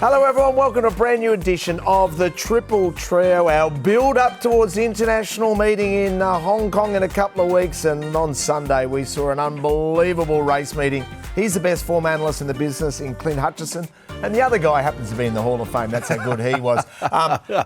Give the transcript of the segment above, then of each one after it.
Hello everyone, welcome to a brand new edition of the Triple Trio, our build-up towards the international meeting in Hong Kong in a couple of weeks. And on Sunday we saw an unbelievable race meeting. He's the best form analyst in the business in Clint Hutchison, and the other guy happens to be in the Hall of Fame. That's how good he was.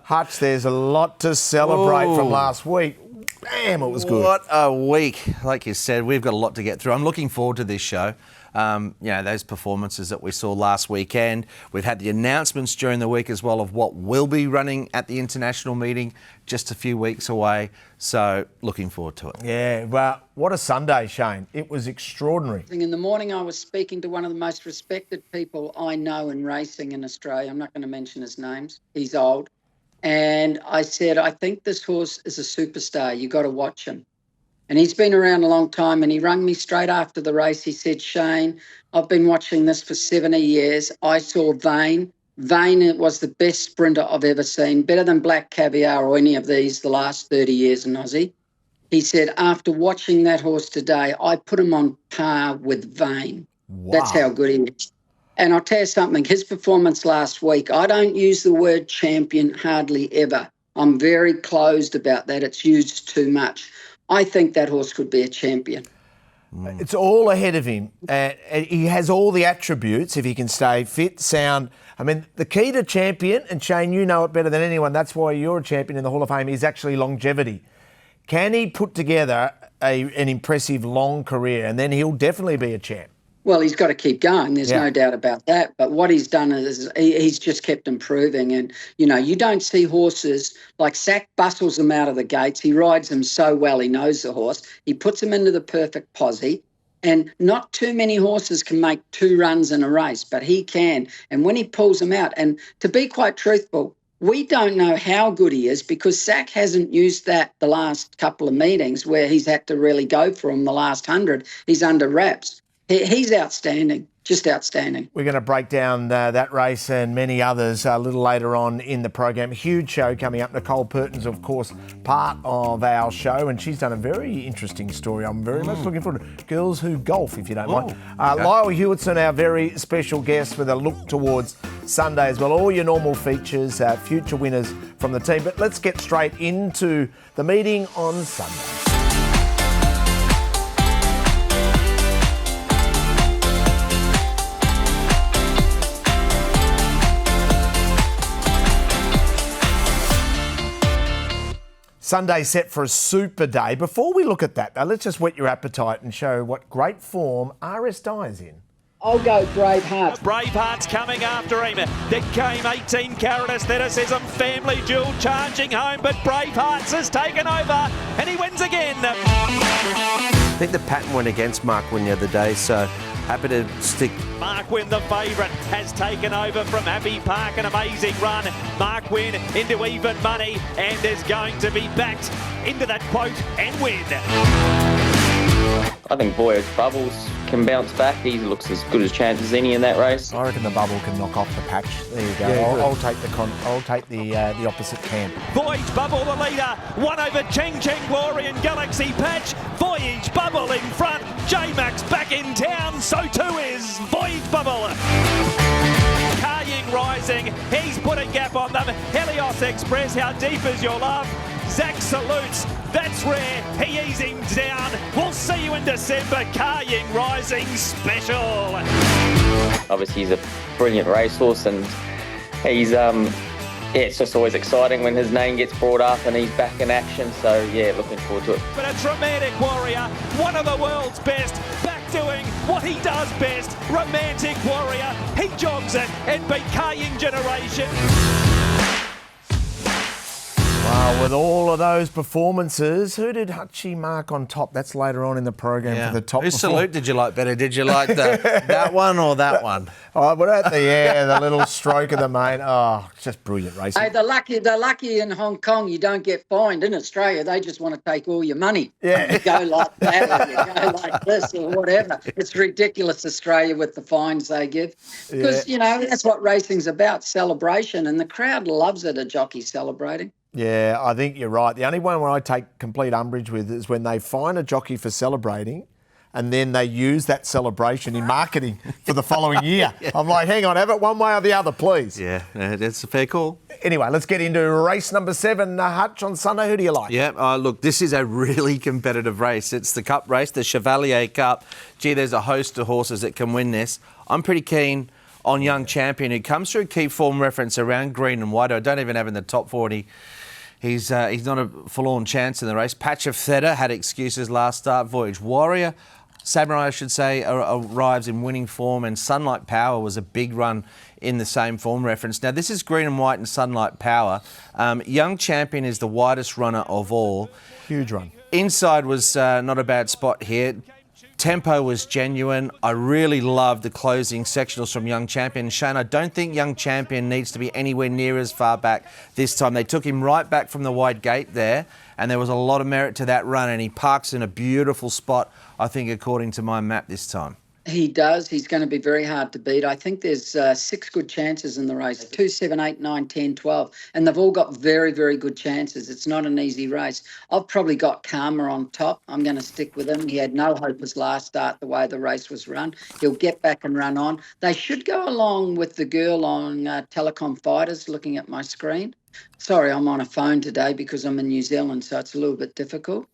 Hutch, there's a lot to celebrate from last week. Damn, it was good. What a week. Like you said, we've got a lot to get through. I'm looking forward to this show. Those performances that we saw last weekend. We've had the announcements during the week as well of what will be running at the international meeting just a few weeks away. So looking forward to it. Yeah, well, what a Sunday, Shane. It was extraordinary. In the morning, I was speaking to one of the most respected people I know in racing in Australia. I'm not going to mention his names. He's old. And I said, I think this horse is a superstar. You got to watch him. And he's been around a long time, and he rang me straight after the race. He said, Shane, I've been watching this for 70 years. I saw Vane. Vane was the best sprinter I've ever seen, better than Black Caviar or any of these the last 30 years in Aussie. He said, after watching that horse today, I put him on par with Vane. Wow. That's how good he is. And I'll tell you something, his performance last week, I don't use the word champion hardly ever. I'm very closed about that. It's used too much. I think that horse could be a champion. It's all ahead of him. He has all the attributes if he can stay fit, sound. I mean, the key to champion, and Shane, you know it better than anyone, that's why you're a champion in the Hall of Fame, is actually longevity. Can he put together an impressive long career, and then he'll definitely be a champ? Well, he's got to keep going. There's no doubt about that. But what he's done is he's just kept improving. And, you know, you don't see horses like Sack bustles them out of the gates. He rides them so well. He knows the horse. He puts them into the perfect posse. And not too many horses can make two runs in a race, but he can. And when he pulls them out, and to be quite truthful, we don't know how good he is because Sack hasn't used that the last couple of meetings where he's had to really go for him the last 100. He's under wraps. He's outstanding, just outstanding. We're going to break down that race and many others a little later on in the program. Huge show coming up. Nicole Purton's, of course, part of our show, and she's done a very interesting story. I'm very much looking forward to Girls Who Golf, if you don't mind. Okay. Lyle Hewitson, our very special guest, with a look towards Sunday as well. All your normal features, future winners from the team. But let's get straight into the meeting on Sunday. Sunday set for a super day. Before we look at that, let's just whet your appetite and show what great form RS Dye's in. I'll go Braveheart. Braveheart's coming after him. The game 18 carat aestheticism, family jewel charging home, but Braveheart's has taken over and he wins again. I think the pattern went against Mark Wynn the other day, so happy to stick. Mark Wynn, the favourite, has taken over from Abbey Park. An amazing run. Mark Wynn into even money and is going to be backed into that quote and win. I think Voyage Bubbles can bounce back. He looks as good a chance as any in that race. I reckon the bubble can knock off the patch. There you go. Yeah, I'll take the opposite camp. Voyage Bubble, the leader. One over Cheng Glory and Galaxy Patch. Voyage Bubble in front. J-Max back in town. So too is Voyage Bubble. Car-Ying rising. He's put a gap on them. Helios Express, how deep is your love? Zach salutes. That's rare. He eased him down. We'll see you in December. Car-Ying rising special. Obviously, he's a brilliant racehorse, and he's it's just always exciting when his name gets brought up and he's back in action. So yeah, looking forward to it. But a dramatic warrior, one of the world's best, back doing what he does best. Romantic warrior. He jogs it and beat Car-Ying generation. Wow, with all of those performances, who did Hutchie mark on top? That's later on in the program for the top. Whose salute did you like better? Did you like that one or that one? Oh, but at the little stroke of the mane. Oh, just brilliant racing. Hey, they're lucky in Hong Kong you don't get fined. In Australia, they just want to take all your money. Yeah. You go like that or you go like this or whatever. It's ridiculous, Australia, with the fines they give. Because, you know, that's what racing's about, celebration. And the crowd loves it, a jockey celebrating. Yeah, I think you're right. The only one where I take complete umbrage with is when they fine a jockey for celebrating and then they use that celebration in marketing for the following year. I'm like, hang on, have it one way or the other, please. Yeah, that's a fair call. Anyway, let's get into race number 7, Hutch, on Sunday. Who do you like? Yeah, look, this is a really competitive race. It's the Cup race, the Chevalier Cup. Gee, there's a host of horses that can win this. I'm pretty keen on Young Champion, who comes through key form reference around green and white. I don't even have in the top 40. He's not a forlorn chance in the race. Patch of Theta had excuses last start. Voyage Warrior, Samurai, I should say, arrives in winning form, and Sunlight Power was a big run in the same form reference. Now, this is green and white and Sunlight Power. Young Champion is the widest runner of all. Huge run. Inside was not a bad spot here. Tempo was genuine. I really loved the closing sectionals from Young Champion. Shane, I don't think Young Champion needs to be anywhere near as far back this time. They took him right back from the wide gate there, and there was a lot of merit to that run, and he parks in a beautiful spot, I think, according to my map this time. He does. He's going to be very hard to beat. I think there's 6 good chances in the race, 2, 7, 8, 9, 10, 12. And they've all got very, very good chances. It's not an easy race. I've probably got Karma on top. I'm going to stick with him. He had no hope his last start, the way the race was run. He'll get back and run on. They should go along with the girl on Telecom Fighters, looking at my screen. Sorry, I'm on a phone today because I'm in New Zealand, so it's a little bit difficult.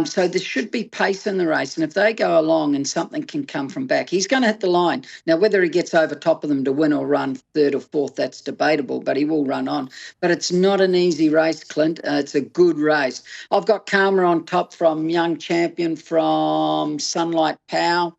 So there should be pace in the race, and if they go along and something can come from back, he's going to hit the line. Now, whether he gets over top of them to win or run 3rd or 4th, that's debatable, but he will run on. But it's not an easy race, Clint. It's a good race. I've got Karma on top from Young Champion, from Sunlight Power,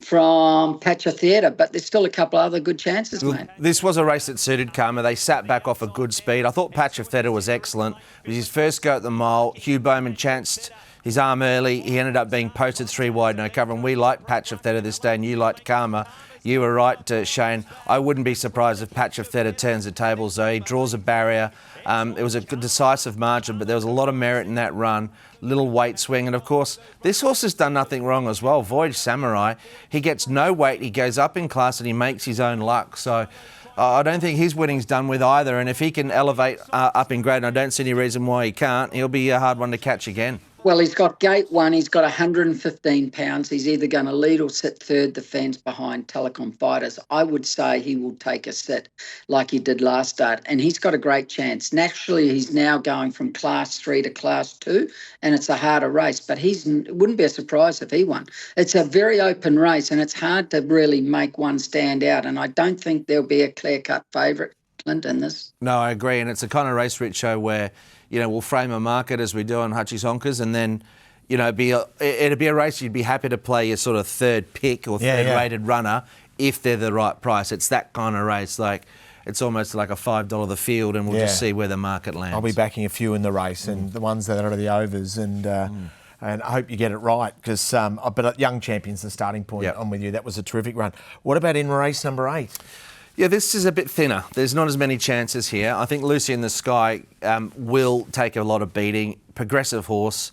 from Patch of Theatre, but there's still a couple of other good chances, mate. This was a race that suited Karma. They sat back off a good speed. I thought Patch of Theatre was excellent. It was his first go at the mile. Hugh Bowman chanced his arm early. He ended up being posted 3 wide, no cover, and we liked Patch of Theatre this day, and you liked Karma. You were right, Shane. I wouldn't be surprised if Patch of Theta turns the tables, though. He draws a barrier. It was a good decisive margin, but there was a lot of merit in that run. Little weight swing. And, of course, this horse has done nothing wrong as well. Voyage Samurai, he gets no weight. He goes up in class and he makes his own luck. So I don't think his winning's done with either. And if he can elevate up in grade, and I don't see any reason why he can't, he'll be a hard one to catch again. Well, he's got gate 1. He's got 115 pounds. He's either going to lead or sit 3rd defence behind Telecom Fighters. I would say he will take a sit like he did last start, and he's got a great chance. Naturally, he's now going from Class 3 to Class 2, and it's a harder race, but it wouldn't be a surprise if he won. It's a very open race, and it's hard to really make one stand out, and I don't think there'll be a clear-cut favourite, Clint, in this. No, I agree, and it's a kind of race, Richo, where we'll frame a market as we do on HUTCHI'S Honkers, and then, it'd be a race you'd be happy to play your sort of 3rd pick or 3rd rated runner if they're the right price. It's that kind of race. Like, it's almost like a $5 the field, and we'll just see where the market lands. I'll be backing a few in the race, and the ones that are the overs, and I hope you get it right, because but Young Champion's the starting point. Yep. I'm with you. That was a terrific run. What about in race number 8? Yeah, this is a bit thinner. There's not as many chances here. I think Lucy in the Sky will take a lot of beating. Progressive horse.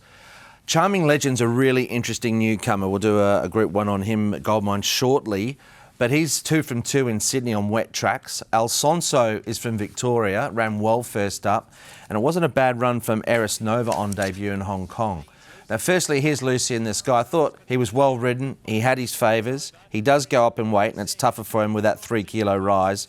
Charming Legend's a really interesting newcomer. We'll do a Group 1 on him at Goldmine shortly. But he's 2 from 2 in Sydney on wet tracks. Alfonso is from Victoria, ran well first up. And it wasn't a bad run from Eris Nova on debut in Hong Kong. Now, firstly, here's Lucy in the Sky. I thought he was well ridden. He had his favours. He does go up in weight, and it's tougher for him with that 3 kilo rise.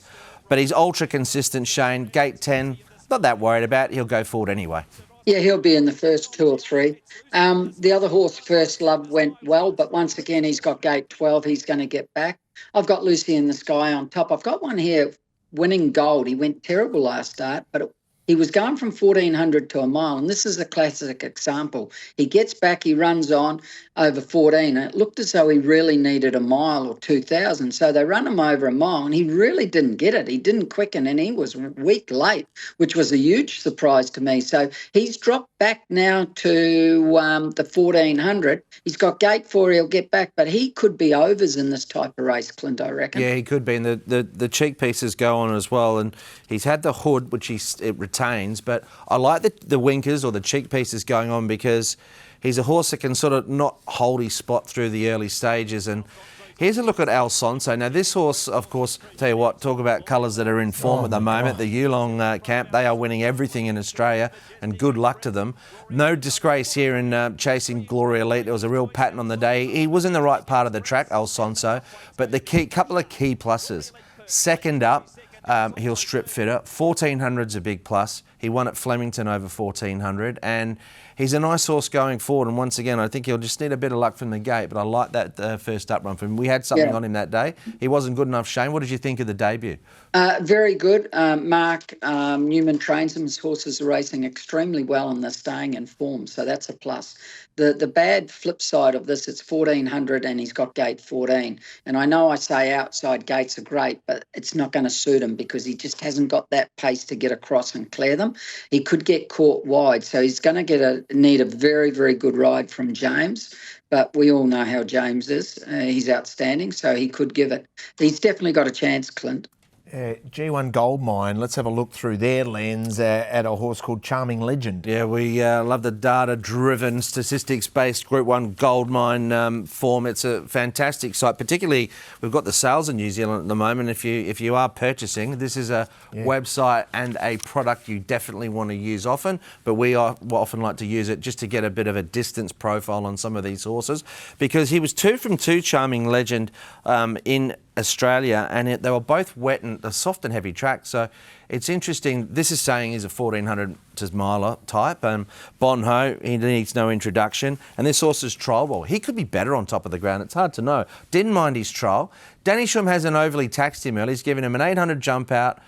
But he's ultra consistent, Shane. Gate 10, not that worried about. He'll go forward anyway. Yeah, he'll be in the first 2 or 3. The other horse, First Love, went well, but once again, he's got gate 12. He's going to get back. I've got Lucy in the Sky on top. I've got one here, Winning Gold. He went terrible last start, but he was going from 1,400 to a mile, and this is a classic example. He gets back, he runs on over 14, and it looked as though he really needed a mile or 2,000. So they run him over a mile, and he really didn't get it. He didn't quicken, and he was weak late, which was a huge surprise to me. So he's dropped back now to the 1,400. He's got gate 4, he'll get back, but he could be overs in this type of race, Clint, I reckon. Yeah, he could be, and the cheek pieces go on as well, and he's had the hood, which it retains, but I like the winkers or the cheek pieces going on, because he's a horse that can sort of not hold his spot through the early stages, and Here's a look at Alfonso. Now, this horse, of course, tell you what, talk about colours that are in form at the moment. The Yulong camp, they are winning everything in Australia, and good luck to them. No disgrace here in chasing Glory Elite. There was a real pattern on the day. He was in the right part of the track, Alfonso, but the couple of key pluses. Second up, he'll strip fitter. 1400's a big plus. He won at Flemington over 1400, and he's a nice horse going forward. And once again, I think he'll just need a bit of luck from the gate, but I like that first up run from him. We had something on him that day. He wasn't good enough. Shane, what did you think of the debut? Very good. Mark Newman trains him. His horses are racing extremely well and they're staying in form, so that's a plus. The bad flip side of this, it's 1400 and he's got gate 14. And I know I say outside gates are great, but it's not going to suit him because he just hasn't got that pace to get across and clear them. He could get caught wide, so he's going to need a very, very good ride from James. But we all know how James is. He's outstanding, so he could give it. He's definitely got a chance, Clint. G1 Goldmine, let's have a look through their lens at a horse called Charming Legend. Yeah, we love the data-driven, statistics-based Group 1 Goldmine form. It's a fantastic site. Particularly, we've got the sales in New Zealand at the moment. If you are purchasing, this is a website and a product you definitely want to use often, but we often like to use it just to get a bit of a distance profile on some of these horses, because he was 2 from 2, Charming Legend, in Australia, and they were both wet and a soft and heavy track. So it's interesting. This is saying he's a 1400 miler type. Bon Ho, he needs no introduction. And this horse is trial well. He could be better on top of the ground. It's hard to know. Didn't mind his trial. Danny Shum hasn't overly taxed him early. He's given him an 800 jump out,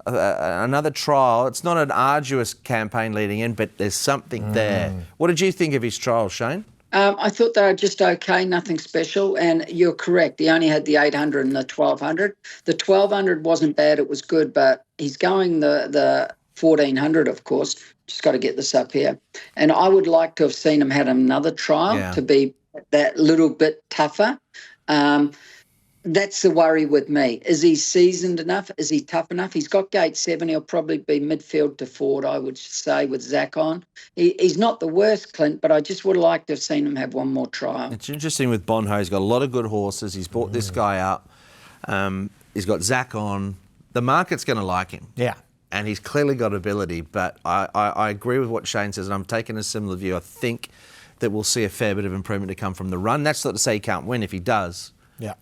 another trial. It's not an arduous campaign leading in, but there's something there. What did you think of his trial, Shane? I thought they were just okay, nothing special. And you're correct. He only had the 800 and the 1200. The 1200 wasn't bad. It was good, but he's going the 1400, of course. Just got to get this up here. And I would like to have seen him had another trial to be that little bit tougher. That's the worry with me. Is he seasoned enough? Is he tough enough? He's got gate 7. He'll probably be midfield to forward, I would say, with Zach on. He's not the worst, Clint, but I just would have liked to have seen him have one more trial. It's interesting with Bon Ho. He's got a lot of good horses. He's brought this guy up. He's got Zach on. The market's going to like him. Yeah. And he's clearly got ability, but I agree with what Shane says, and I'm taking a similar view. I think that we'll see a fair bit of improvement to come from the run. That's not to say he can't win. If he does,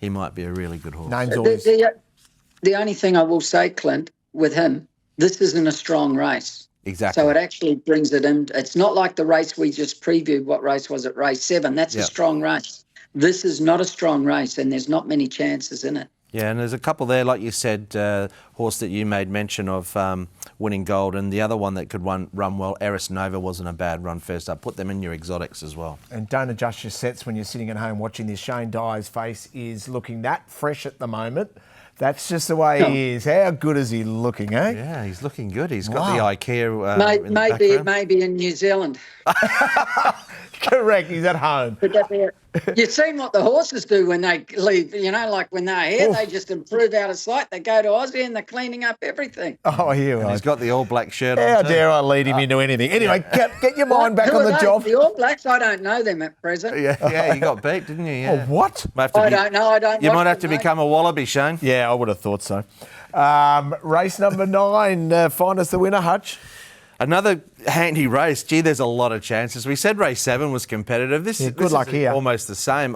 he might be a really good horse. Name's always... The only thing I will say, Clint, with him, this isn't a strong race. Exactly. So it actually brings it in. It's not like the race we just previewed. What race was it? Race 7. That's a strong race. This is not a strong race, and there's not many chances in it. Yeah, and there's a couple there, like you said, horse that you made mention of winning gold, and the other one that could run well, Eris Nova, wasn't a bad run first up. Put them in your exotics as well. And don't adjust your sets when you're sitting at home watching this. Shane Dyer's face is looking that fresh at the moment. That's just the way he is. How good is he looking, eh? Yeah, he's looking good. He's got the IKEA maybe in New Zealand. Correct, he's at home. You've seen what the horses do when they leave, like when they're here, they just improve out of sight. They go to Aussie and they're cleaning up everything. Oh, here he's got the all black shirt on. How dare I lead him into anything? Anyway, get your mind back on the job. The All Blacks, I don't know them at present. Yeah, you got beat, didn't you? Yeah. Oh, what? I don't know. You might have to become a wallaby, Shane. Yeah, I would have thought so. Race number 9, find us the winner, Hutch. Another handy race. Gee, there's a lot of chances. We said race 7 was competitive. This is almost the same.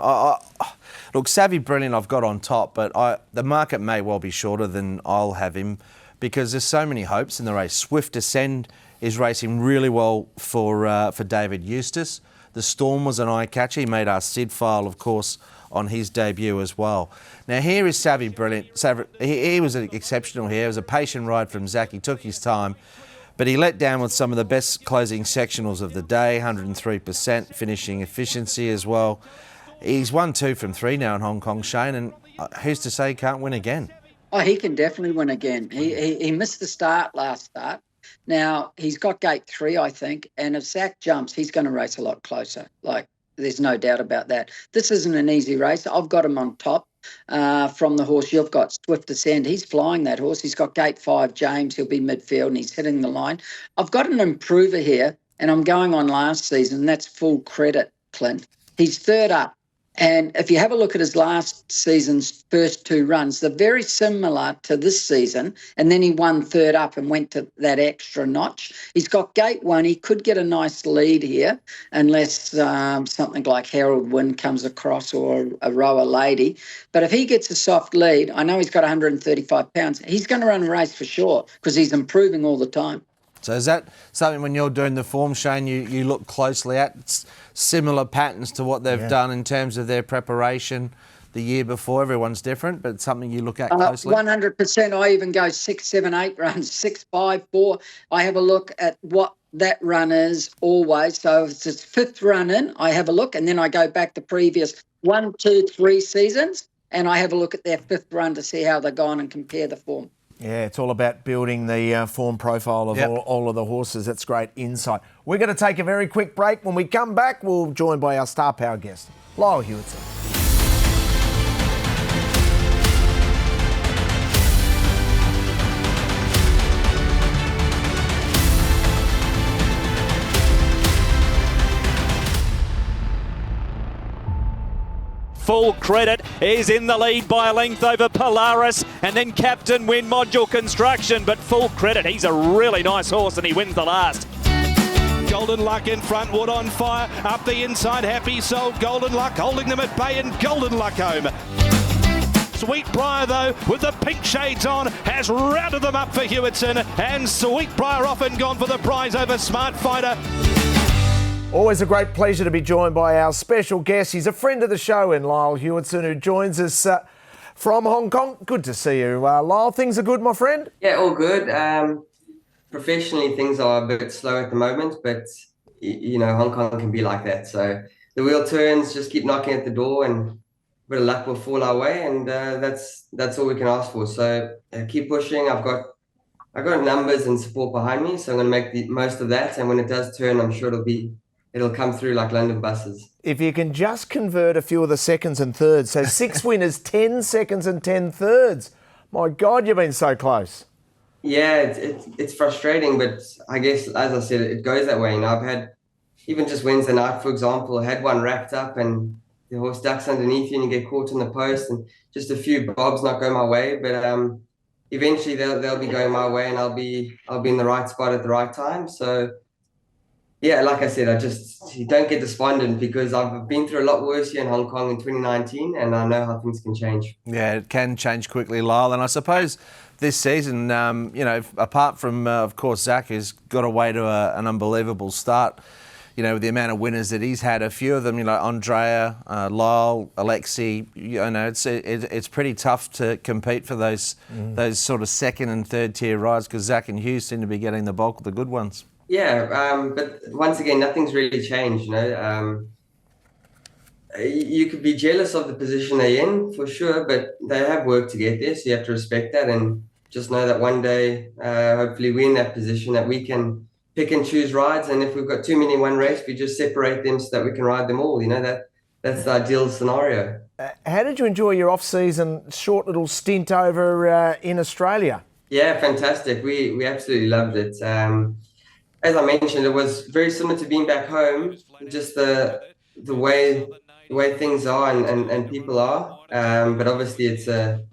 Look, Savvy Brilliant I've got on top, but the market may well be shorter than I'll have him because there's so many hopes in the race. Swift Ascend is racing really well for David Eustace. The Storm was an eye-catcher. He made our Sid file, of course, on his debut as well. Now, here is Savvy Brilliant. He was exceptional here. It was a patient ride from Zach. He took his time. But he let down with some of the best closing sectionals of the day, 103% finishing efficiency as well. He's won 2 from 3 now in Hong Kong, Shane, and who's to say he can't win again? Oh, he can definitely win again. He missed the last start. Now, he's got gate 3, I think, and if Zach jumps, he's going to race a lot closer. There's no doubt about that. This isn't an easy race. I've got him on top. From the horse you've got, Swift Ascend. He's flying that horse. He's got gate 5, James. He'll be midfield and he's hitting the line. I've got an improver here, and I'm going on last season. That's full credit, Clint. He's third up. And if you have a look at his last season's first 2 runs, they're very similar to this season. And then he won third up and went to that extra notch. He's got gate 1. He could get a nice lead here unless something like Herald Wind comes across or a rower lady. But if he gets a soft lead, I know he's got 135 pounds. He's going to run a race for sure because he's improving all the time. So is that something when you're doing the form, Shane, you look closely at? It's similar patterns to what they've done in terms of their preparation the year before. Everyone's different, but it's something you look at closely? 100%. I even go 6, 7, 8 runs, 6, 5, 4. I have a look at what that run is always. So if it's his 5th run in, I have a look, and then I go back the previous 1, 2, 3 seasons, and I have a look at their 5th run to see how they've gone and compare the form. Yeah, it's all about building the form profile of all of the horses. That's great insight. We're going to take a very quick break. When we come back, we'll be joined by our star power guest, Lyle Hewitson. Full Credit is in the lead by a length over Polaris, and then Captain Win Module Construction. But Full Credit, he's a really nice horse and he wins the last. Golden Luck in front, Wood on fire, up the inside, Happy Soul, Golden Luck holding them at bay, and Golden Luck home. Sweetbriar, though, with the pink shades on, has rounded them up for Hewitson, and Sweetbriar off and gone for the prize over Smart Fighter. Always a great pleasure to be joined by our special guest. He's a friend of the show in Lyle Hewitson, who joins us from Hong Kong. Good to see you, Lyle. Things are good, my friend? Yeah, all good. Professionally, things are a bit slow at the moment, but, you know, Hong Kong can be like that. So the wheel turns, just keep knocking at the door, and a bit of luck will fall our way, and that's all we can ask for. So keep pushing. I've got numbers and support behind me, so I'm going to make the most of that. And when it does turn, I'm sure it'll come through like London buses. If you can just convert a few of the seconds and thirds, so 6 winners, 10 seconds and 10 thirds. My God, you've been so close. Yeah, it's frustrating, but I guess, as I said, it goes that way. You know, I've had, even just Wednesday night, for example, I had one wrapped up and the horse ducks underneath you and you get caught in the post, and just a few bobs not go my way. But eventually they'll be going my way, and I'll be in the right spot at the right time. So yeah, like I said, you don't get despondent, because I've been through a lot worse here in Hong Kong in 2019, and I know how things can change. Yeah, it can change quickly, Lyle. And I suppose this season, you know, apart from, of course, Zach has got away to an unbelievable start, you know, with the amount of winners that he's had. A few of them, you know, Andrea, Lyle, Alexi, you know, it's pretty tough to compete for those sort of second and third tier rides, because Zach and Hugh seem to be getting the bulk of the good ones. Yeah, but once again, nothing's really changed, you know. You could be jealous of the position they're in, for sure, but they have work to get there, so you have to respect that, and just know that one day, hopefully we're in that position that we can pick and choose rides, and if we've got too many in one race, we just separate them so that we can ride them all. You know, that's the ideal scenario. How did you enjoy your off-season short little stint over in Australia? Yeah, fantastic. We absolutely loved it. As I mentioned, it was very similar to being back home, just the way things are and people are. But obviously it's a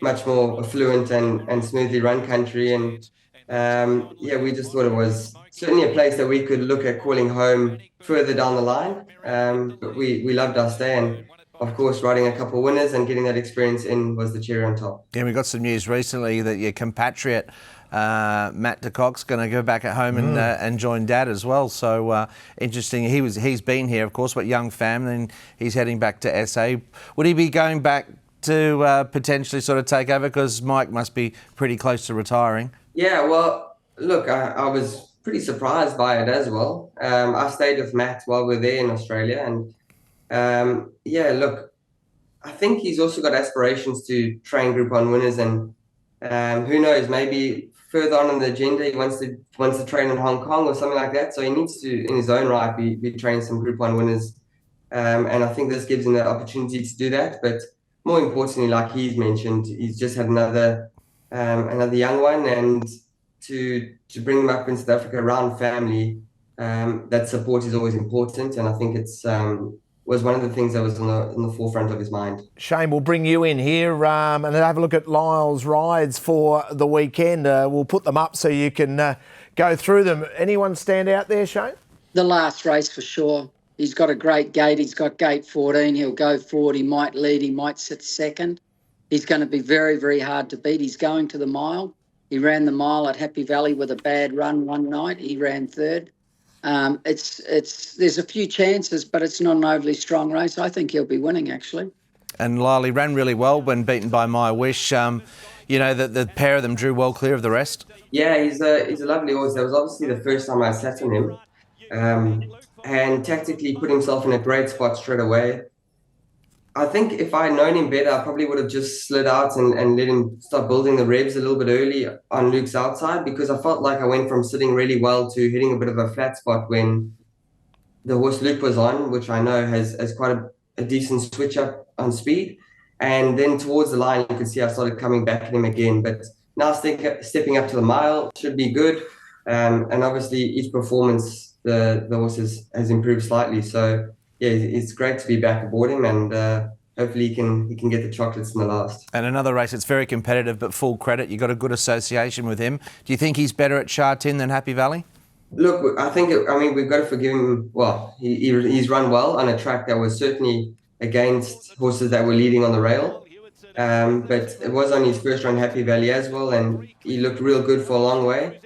much more affluent and smoothly run country. And yeah, we just thought it was certainly a place that we could look at calling home further down the line. But we loved our stay, and of course, riding a couple of winners and getting that experience in was the cherry on top. Yeah, we got some news recently that your compatriot, Matt de Kock's going to go back at home and join Dad as well. So interesting. He's been here, of course, but young family, and he's heading back to SA. Would he be going back to potentially sort of take over? Because Mike must be pretty close to retiring. Yeah, well, look, I was pretty surprised by it as well. I stayed with Matt while we were there in Australia, and yeah, look, I think he's also got aspirations to train Group 1 winners, and who knows, maybe further on the agenda he wants to train in Hong Kong or something like that. So he needs to, in his own right, be training some Group 1 winners, and I think this gives him the opportunity to do that. But more importantly, like he's mentioned, he's just had another young one, and to bring them up in South Africa around family, that support is always important, and I think it's was one of the things that was in the forefront of his mind. Shane, we'll bring you in here and have a look at Lyle's rides for the weekend. We'll put them up so you can go through them. Anyone stand out there, Shane? The last race for sure. He's got a great gate. He's got gate 14. He'll go forward. He might lead. He might sit second. He's going to be very, very hard to beat. He's going to the mile. He ran the mile at Happy Valley with a bad run one night. He ran third. There's a few chances, but it's not an overly strong race. I think he'll be winning, actually. And Lyle, he ran really well when beaten by My Wish. The pair of them drew well clear of the rest. Yeah, he's a lovely horse. That was obviously the first time I sat on him. And tactically put himself in a great spot straight away. I think if I had known him better, I probably would have just slid out and let him start building the revs a little bit early on Luke's outside, because I felt like I went from sitting really well to hitting a bit of a flat spot when the horse Luke was on, which I know has quite a decent switch up on speed. And then towards the line, you could see I started coming back at him again. But now stepping up to the mile should be good. And obviously each performance, the horse has improved slightly. So yeah, it's great to be back aboard him, and hopefully he can get the chocolates in the last. And another race that's very competitive, but full credit. You got a good association with him. Do you think he's better at Sha Tin than Happy Valley? Look, I mean, we've got to forgive him. Well, he's run well on a track that was certainly against horses that were leading on the rail. But it was on his first run Happy Valley as well, and he looked real good for a long way.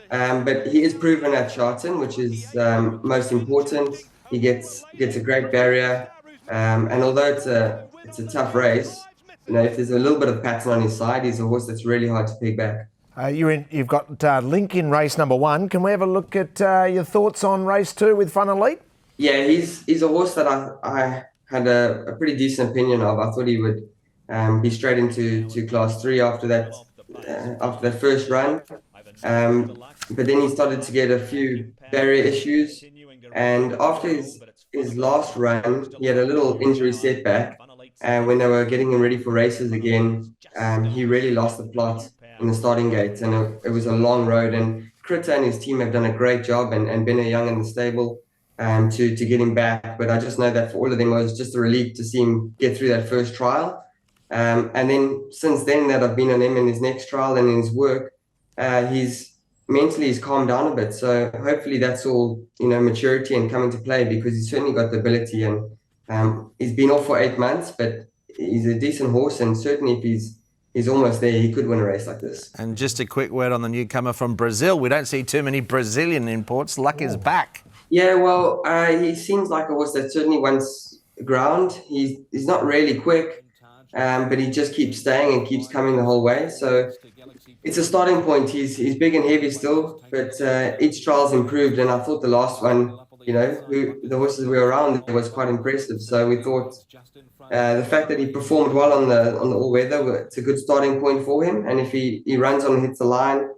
But he is proven at Sha Tin, which is most important. He gets a great barrier, and although it's a tough race, if there's a little bit of pattern on his side, he's a horse that's really hard to pick back. You've got Link in race number 1. Can we have a look at your thoughts on race 2 with Fun Elite? Yeah, he's a horse that I had a pretty decent opinion of. I thought he would be straight into Class 3 after that first run, but then he started to get a few barrier issues. And after his last run, he had a little injury setback. And when they were getting him ready for races again, he really lost the plot in the starting gate. And it was a long road. And Critter and his team have done a great job, and Ben Young in the stable to get him back. But I just know that for all of them, it was just a relief to see him get through that first trial. And then since then that I've been on him in his next trial and in his work, he's calmed down a bit. So hopefully that's all, maturity and coming to play, because he's certainly got the ability, and he's been off for 8 months, but he's a decent horse, and certainly if he's almost there, he could win a race like this. And just a quick word on the newcomer from Brazil. We don't see too many Brazilian imports. Luck is back. Yeah, well, he seems like a horse that certainly wants ground. He's not really quick, but he just keeps staying and keeps coming the whole way. So it's a starting point. He's big and heavy still, but each trial's improved. And I thought the last one, the horses we were around, was quite impressive. So we thought the fact that he performed well on the all-weather, it's a good starting point for him. And if he runs on and hits the line,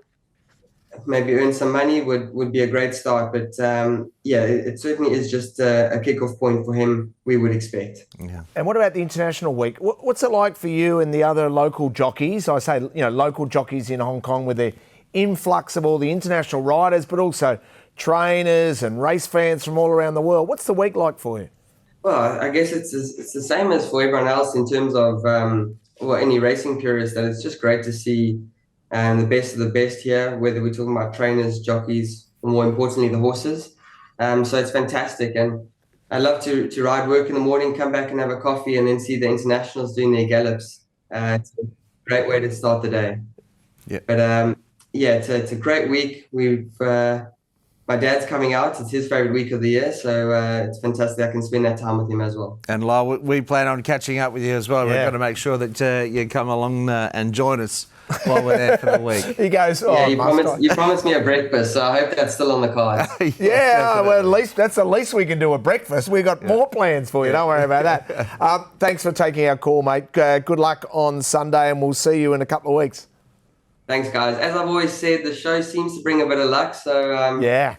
maybe earn some money, would be a great start. But it certainly is just a kick-off point for him, we would expect. Yeah. And what about the international week? What's it like for you and the other local jockeys? I say, local jockeys in Hong Kong, with the influx of all the international riders, but also trainers and race fans from all around the world. What's the week like for you? Well, I guess it's the same as for everyone else in terms of any racing periods, that it's just great to see the best of the best here, whether we're talking about trainers, jockeys, or more importantly, the horses. So it's fantastic. And I love to ride, work in the morning, come back and have a coffee, and then see the internationals doing their gallops. It's a great way to start the day. Yeah. But it's a great week. My dad's coming out. It's his favourite week of the year, so it's fantastic. I can spend that time with him as well. And Lyle, we plan on catching up with you as well. Yeah. We're going to make sure that you come along and join us while we're there for the week. He goes, you promised me a breakfast, so I hope that's still on the cards. Well, at least that's the least we can do, a breakfast. We've got more plans for you. Don't worry about that. Thanks for taking our call, mate. Good luck on Sunday, and we'll see you in a couple of weeks. Thanks, guys. As I've always said, the show seems to bring a bit of luck, so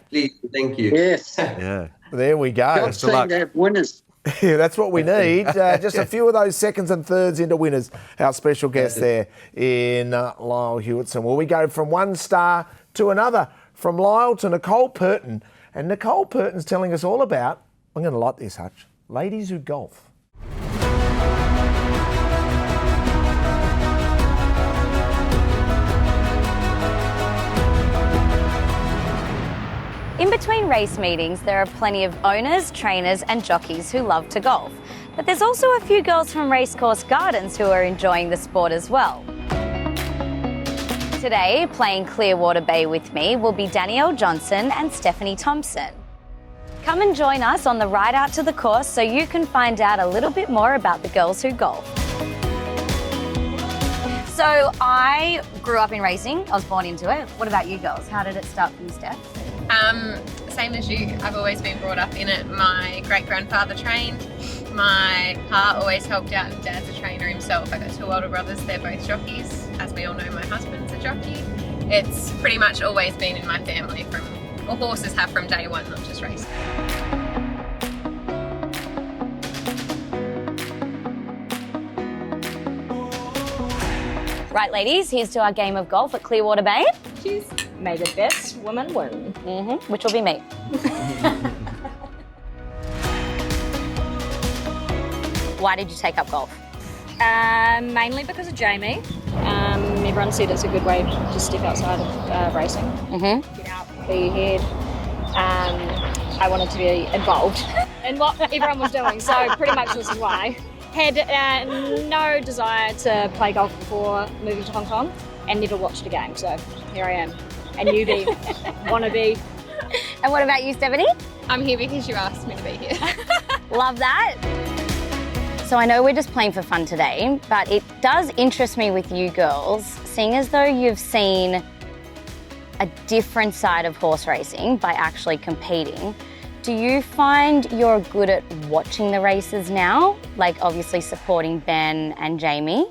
please, thank you. Yes. Yeah. There we go. God seem to have winners. Yeah, that's what we need. Just a few of those seconds and thirds into winners. Our special guest there in Lyle Hewitson. Well, we go from one star to another, from Lyle to Nicole Purton. And Nicole Purton's telling us all about, I'm going to like this, Hutch, Ladies Who Golf. In between race meetings, there are plenty of owners, trainers and jockeys who love to golf. But there's also a few girls from Racecourse Gardens who are enjoying the sport as well. Today, playing Clearwater Bay with me will be Danielle Johnson and Stephanie Thompson. Come and join us on the ride out to the course so you can find out a little bit more about the girls who golf. So I grew up in racing. I was born into it. What about you girls? How did it start for you, Steph? Same as you. I've always been brought up in it. My great-grandfather trained. My pa always helped out, and Dad's a trainer himself. I got two older brothers. They're both jockeys. As we all know, my husband's a jockey. It's pretty much always been in my family horses have from day one, not just racing. Right, ladies, here's to our game of golf at Clearwater Bay. Cheers. May the best woman win. Which will be me. Why did you take up golf? Mainly because of Jamie. Everyone said it's a good way to step outside of racing. Get out, be ahead. I wanted to be involved in what everyone was doing, so pretty much this is why. Had no desire to play golf before moving to Hong Kong and never watched a game, so here I am. A newbie, wannabe. And what about you, Stephanie? I'm here because you asked me to be here. Love that. So I know we're just playing for fun today, but it does interest me with you girls, seeing as though you've seen a different side of horse racing by actually competing. Do you find you're good at watching the races now? Like obviously supporting Ben and Jamie?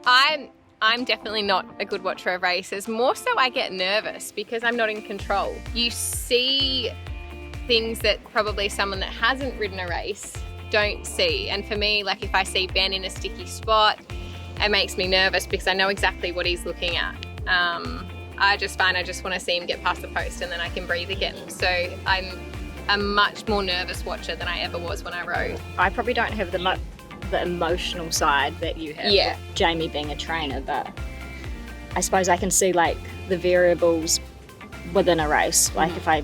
I'm definitely not a good watcher of races. More so I get nervous because I'm not in control. You see things that probably someone that hasn't ridden a race don't see. And for me, like if I see Ben in a sticky spot, it makes me nervous because I know exactly what he's looking at. I just want to see him get past the post and then I can breathe again. So I'm a much more nervous watcher than I ever was when I rode. I probably don't have the emotional side that you have. Yeah. With Jamie being a trainer, but I suppose I can see like the variables within a race. Like if I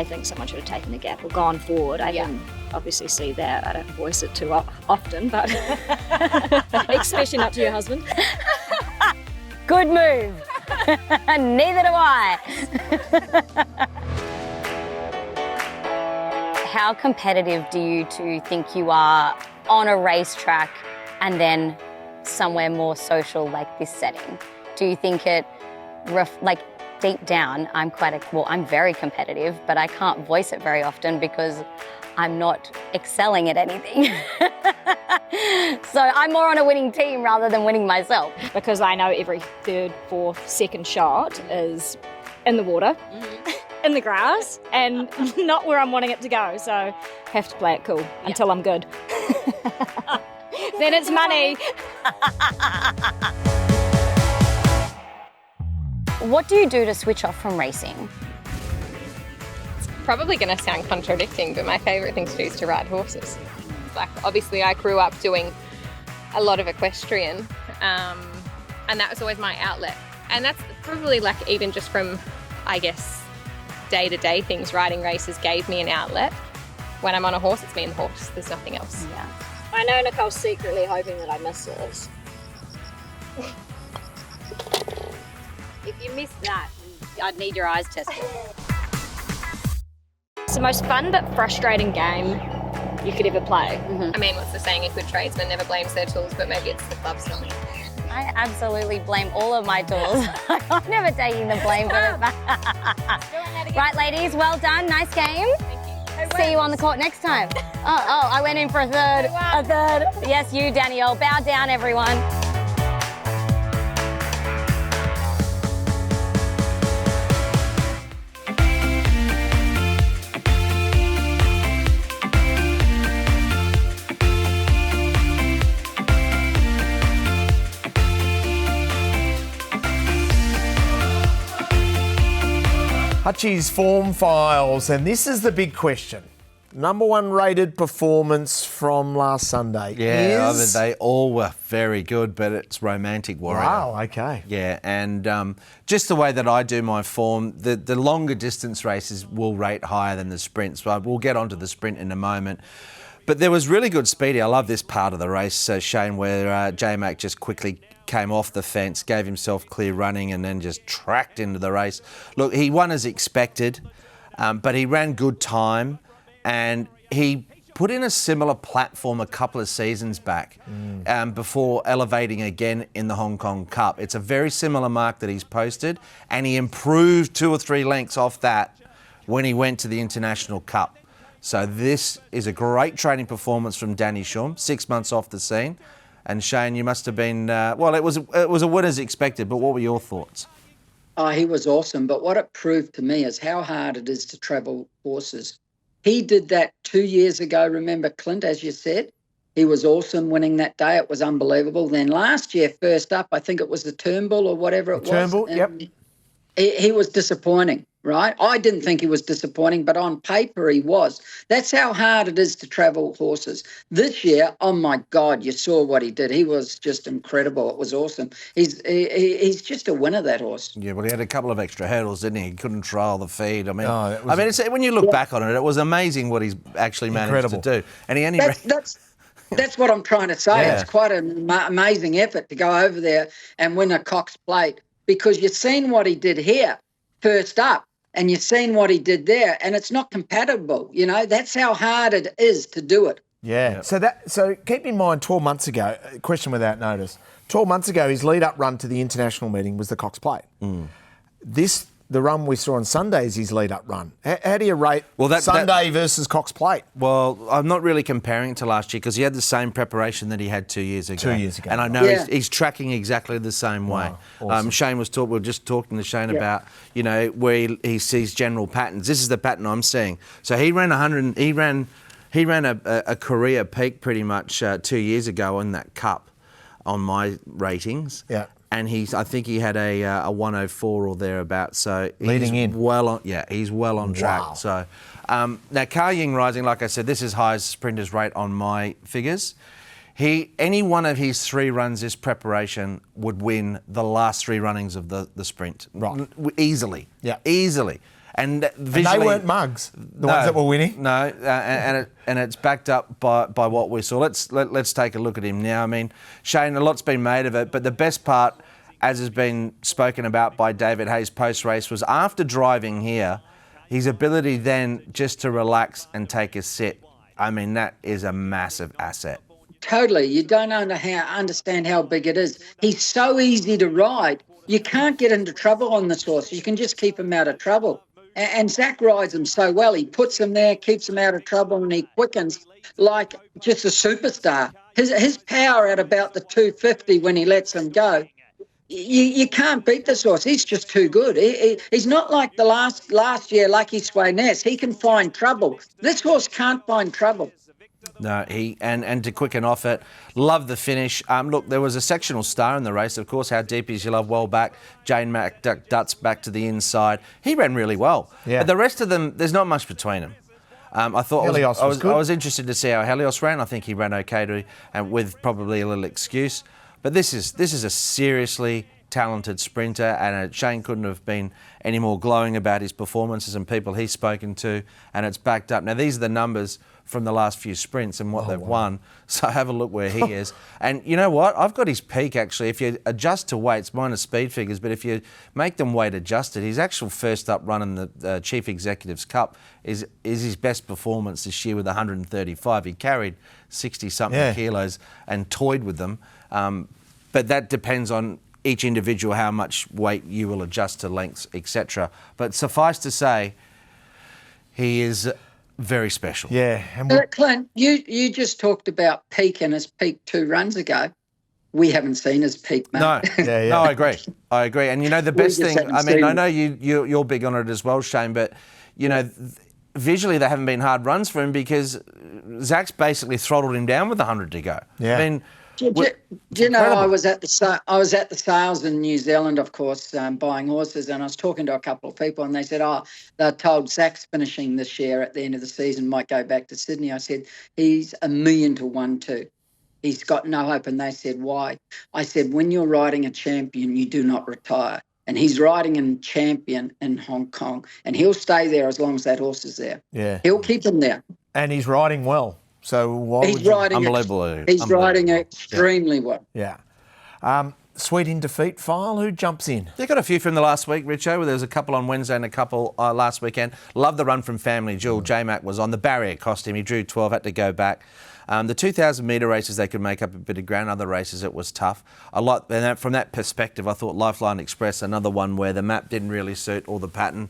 think someone should have taken the gap or gone forward, I can obviously see that. I don't voice it too often, but especially not to your husband. Good move. Neither do I. How competitive do you two think you are on a racetrack and then somewhere more social like this setting? Do you think it, deep down, I'm very competitive, but I can't voice it very often because I'm not excelling at anything. So I'm more on a winning team rather than winning myself. Because I know every third, fourth, second shot is in the water, in the grass, and not where I'm wanting it to go. So have to play it cool until I'm good. Then it's money. What do you do to switch off from racing? Probably going to sound contradicting, but my favourite thing to do is to ride horses. Like obviously I grew up doing a lot of equestrian and that was always my outlet. And that's probably like even just from, I guess, day-to-day things, riding races gave me an outlet. When I'm on a horse, it's me and the horse. There's nothing else. Yeah. I know Nicole's secretly hoping that I miss this. If you miss that, I'd need your eyes tested. It's the most fun but frustrating game you could ever play. I mean, what's the saying? A good tradesman never blames their tools, but maybe it's the club's not. I absolutely blame all of my tools. I'm never taking the blame for it. Right, ladies, well done. Nice game. Thank you. See you on the court next time. Oh, I went in for a third. A third. Yes, you, Danielle. Bow down, everyone. HUTCHI'S form files, and this is the big question. number one rated performance from last Sunday Yeah, is... they all were very good, but it's Romantic Warrior. Wow, okay. Yeah, and just the way that I do my form, the longer distance races will rate higher than the sprints. So we'll get onto the sprint in a moment. But there was really good speed here. I love this part of the race, Shane, where J-Mac just quickly came off the fence, gave himself clear running, and then just tracked into the race. Look, he won as expected, but he ran good time, and he put in a similar platform a couple of seasons back before elevating again in the Hong Kong Cup. It's a very similar mark that he's posted, and he improved 2 or 3 lengths off that when he went to the International Cup. So this is a great training performance from Danny Shum, 6 months off the scene. And Shane, you must have been, well, it was a win as expected, but what were your thoughts? Oh, he was awesome. But what it proved to me is how hard it is to travel horses. He did that 2 years ago. Remember, Clint, as you said, he was awesome winning that day. It was unbelievable. Then last year, first up, I think it was the Turnbull or whatever it was. Turnbull, yep. He was disappointing, right? I didn't think he was disappointing, but on paper he was. That's how hard it is to travel horses. This year, oh my God, you saw what he did. He was just incredible. It was awesome. He's just a winner, that horse. Yeah, well, he had a couple of extra hurdles, didn't he? He couldn't trial the feed. I mean, when you look back on it, it was amazing what he's actually managed to do. And he only That's what I'm trying to say. Yeah. It's quite an amazing effort to go over there and win a Cox Plate, because you've seen what he did here first up and you've seen what he did there, and it's not compatible. You know, that's how hard it is to do it. Yeah. So keep in mind, 12 months ago, question without notice, 12 months ago, his lead-up run to the international meeting was the Cox Plate. The run we saw on Sunday is his lead-up run. How do you rate Sunday versus Cox Plate? Well, I'm not really comparing it to last year because he had the same preparation that he had 2 years ago. 2 years ago. And I know he's tracking exactly the same way. Wow, awesome. Shane we were just talking to Shane about, you know, where he sees general patterns. This is the pattern I'm seeing. So he ran a career peak pretty much 2 years ago in that Cup on my ratings. Yeah. And I think he had a 104 or thereabouts. So leading in. He's well on track. Wow. So now Ka Ying Rising, like I said, this is highest sprinters rate on my figures. Any one of his 3 runs this preparation would win the last 3 runnings of the sprint. Right. Easily. Yeah. Easily. And they weren't mugs, the ones that were winning. No, and it's backed up by what we saw. Let's take a look at him now. I mean, Shane, a lot's been made of it, but the best part, as has been spoken about by David Hayes post-race, was after driving here, his ability then just to relax and take a sit. I mean, that is a massive asset. Totally. You don't understand how big it is. He's so easy to ride. You can't get into trouble on this horse. You can just keep him out of trouble. And Zach rides him so well. He puts him there, keeps him out of trouble, and he quickens like just a superstar. His power at about the 250 when he lets him go, you can't beat this horse. He's just too good. He's not like the last year, Lucky Sway Ness. He can find trouble. This horse can't find trouble. No, and to quicken off it, love the finish. Look, there was a sectional star in the race, of course. How Deep Is Your Love? Well back. Jane Mac Duts back to the inside. He ran really well. Yeah. But the rest of them, there's not much between them. I thought I was interested to see how Helios ran. I think he ran okay too, and with probably a little excuse. But this is a seriously talented sprinter, and Shane couldn't have been any more glowing about his performances and people he's spoken to, and it's backed up. Now, these are the numbers from the last few sprints and what they've won, so have a look where he is. And you know what? I've got his peak, actually. If you adjust to weights, minus speed figures, but if you make them weight adjusted, his actual first up run in the Chief Executives Cup is his best performance this year with 135. He carried 60-something kilos and toyed with them. But that depends on each individual, how much weight you will adjust to lengths, etc. But suffice to say, he is very special. Yeah. Clint, you just talked about peak and his peak 2 runs ago. We haven't seen his peak, mate. No, no, I agree. And you know the best thing. I mean, I know you're big on it as well, Shane. But you know, visually they haven't been hard runs for him because Zach's basically throttled him down with 100 to go. Yeah. I mean, Do you know, I was at the sales in New Zealand, of course, buying horses, and I was talking to a couple of people, and they said, they're told Zach's finishing this year at the end of the season, might go back to Sydney. I said, he's 1,000,000 to 1 too. He's got no hope. And they said, why? I said, when you're riding a champion, you do not retire. And he's riding in champion in Hong Kong, and he'll stay there as long as that horse is there. Yeah. He'll keep him there. And he's riding well. So why he's would you... riding Unbelievable. He's riding extremely well. Yeah. Sweet in defeat file, who jumps in? They got a few from the last week, Richo. There was a couple on Wednesday and a couple last weekend. Love the run from Family Jewel. J-Mac was on. The barrier cost him. He drew 12, had to go back. The 2,000 metre races, they could make up a bit of ground. Other races, it was tough. From that perspective, I thought Lifeline Express, another one where the map didn't really suit all the pattern.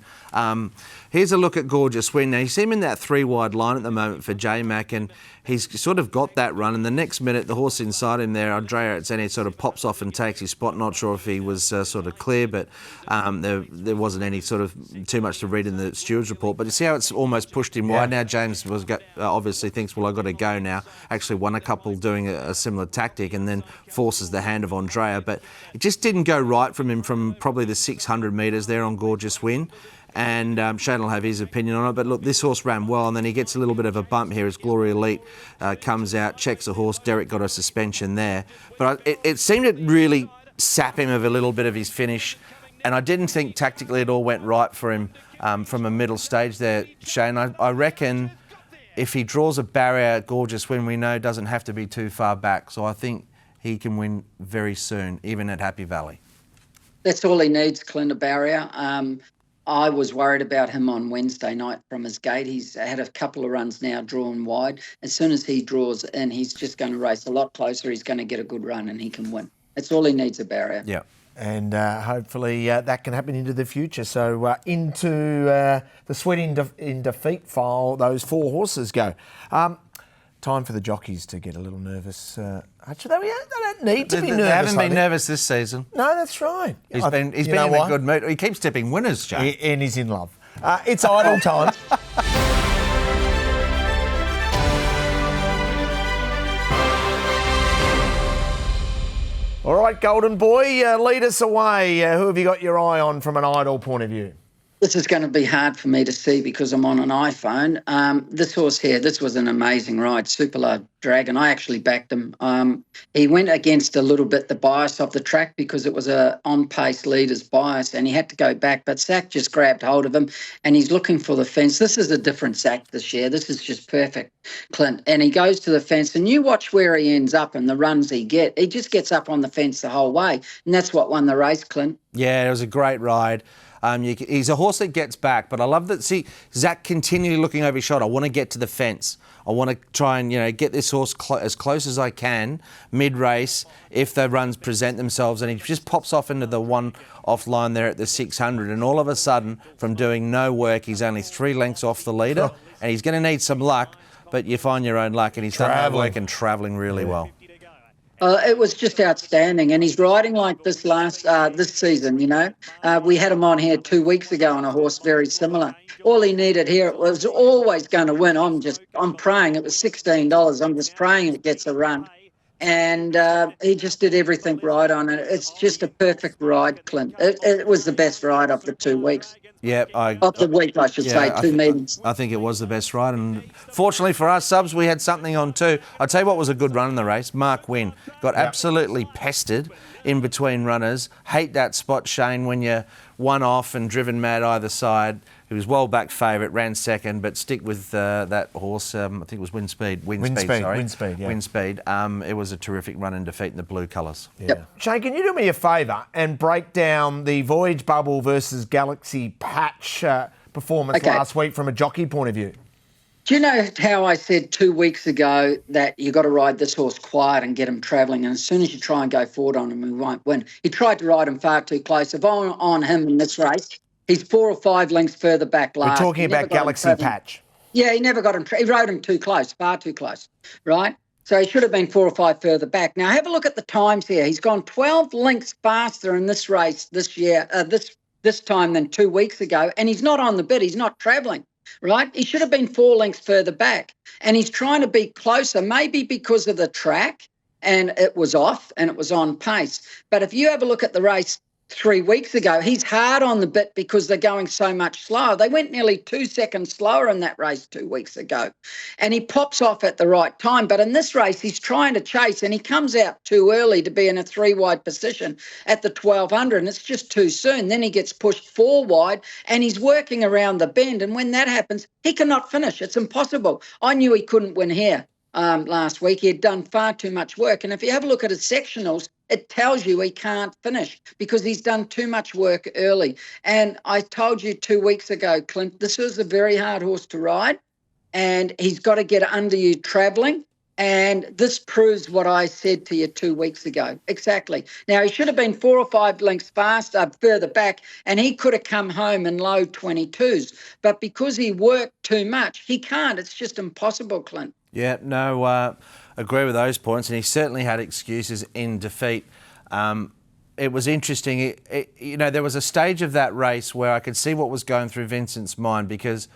Here's a look at Gorgeous Win. Now, you see him in that 3-wide line at the moment for J-Mac, and he's sort of got that run. And the next minute, the horse inside him there, Andrea Atzeni, sort of pops off and takes his spot. Not sure if he was sort of clear, but there wasn't any sort of too much to read in the steward's report. But you see how it's almost pushed him wide. Now James obviously thinks, well, I've got to go now. Actually won a couple doing a similar tactic and then forces the hand of Andrea. But it just didn't go right from him from probably the 600 metres there on Gorgeous Win. And Shane will have his opinion on it. But look, this horse ran well, and then he gets a little bit of a bump here as Glory Elite comes out, checks the horse. Derek got a suspension there. But it seemed to really sap him of a little bit of his finish. And I didn't think tactically it all went right for him from a middle stage there, Shane. I reckon if he draws a barrier, Gorgeous Win, we know doesn't have to be too far back. So I think he can win very soon, even at Happy Valley. That's all he needs, Clint, a barrier. I was worried about him on Wednesday night from his gate. He's had a couple of runs now drawn wide. As soon as he draws in, he's just going to race a lot closer. He's going to get a good run and he can win. That's all he needs, a barrier. Yeah. And hopefully that can happen into the future. So into the Sweat in Defeat file, those 4 horses go. Time for the jockeys to get a little nervous. Actually, they don't need to be nervous. They haven't been nervous this season. No, that's right. He's been in a good mood. He keeps tipping winners, Jay. And he's in love. It's idle time. All right, Golden Boy, lead us away. Who have you got your eye on from an idle point of view? This is going to be hard for me to see because I'm on an iPhone. This horse here, this was an amazing ride, Super Love Dragon. I actually backed him. He went against a little bit the bias of the track because it was a on-pace leader's bias and he had to go back, but Zach just grabbed hold of him and he's looking for the fence. This is a different Zach this year. This is just perfect, Clint. And he goes to the fence and you watch where he ends up and the runs he gets. He just gets up on the fence the whole way and that's what won the race, Clint. Yeah, it was a great ride. He's a horse that gets back, but I love that. See, Zach continually looking over his shoulder. I want to get to the fence. I want to try and get this horse as close as I can mid-race if the runs present themselves. And he just pops off into the one-off line there at the 600. And all of a sudden, from doing no work, he's only 3 lengths off the leader. And he's going to need some luck, but you find your own luck. And he's done that work and travelling really well. It was just outstanding, and he's riding like this this season, We had him on here 2 weeks ago on a horse very similar. All he needed here, it was always going to win. I'm praying. It was $16. I'm just praying it gets a run. And he just did everything right on it. It's just a perfect ride, Clint. It was the best ride of the 2 weeks. Yeah, of the week, I should say, 2 meetings. I think it was the best ride, and fortunately for us subs, we had something on too. I'll tell you what was a good run in the race. Mark Wynn got absolutely pestered in between runners. Hate that spot, Shane, when you're one off and driven mad either side. He was well back favourite, ran second, but stick with that horse. I think it was Windspeed. It was a terrific run and defeat in the blue colours. Yeah. Yep. Shane, can you do me a favour and break down the Voyage Bubble versus Galaxy Patch performance last week from a jockey point of view? Do you know how I said 2 weeks ago that you got to ride this horse quiet and get him travelling, and as soon as you try and go forward on him, he won't win? He tried to ride him far too close. If I'm on him in this race, he's 4 or 5 lengths further back last. We're talking about Galaxy Patch. Yeah, he never got him. He rode him too close, far too close, right? So he should have been 4 or 5 further back. Now, have a look at the times here. He's gone 12 lengths faster in this race this year, this time than 2 weeks ago, and he's not on the bit. He's not travelling, right? He should have been 4 lengths further back, and he's trying to be closer, maybe because of the track, and it was off and it was on pace. But if you have a look at the race 3 weeks ago, he's hard on the bit because they're going so much slower. They went nearly 2 seconds slower in that race 2 weeks ago. And he pops off at the right time. But in this race, he's trying to chase and he comes out too early to be in a 3-wide position at the 1200, and it's just too soon. Then he gets pushed 4 wide and he's working around the bend. And when that happens, he cannot finish. It's impossible. I knew he couldn't win here last week. He had done far too much work. And if you have a look at his sectionals, it tells you he can't finish because he's done too much work early. And I told you 2 weeks ago, Clint, this is a very hard horse to ride, and he's got to get under you travelling. And this proves what I said to you 2 weeks ago. Exactly. Now, he should have been 4 or 5 lengths faster, further back, and he could have come home in low 22s. But because he worked too much, he can't. It's just impossible, Clint. Yeah, no, agree with those points, and he certainly had excuses in defeat. It was interesting. There was a stage of that race where I could see what was going through Vincent's mind, because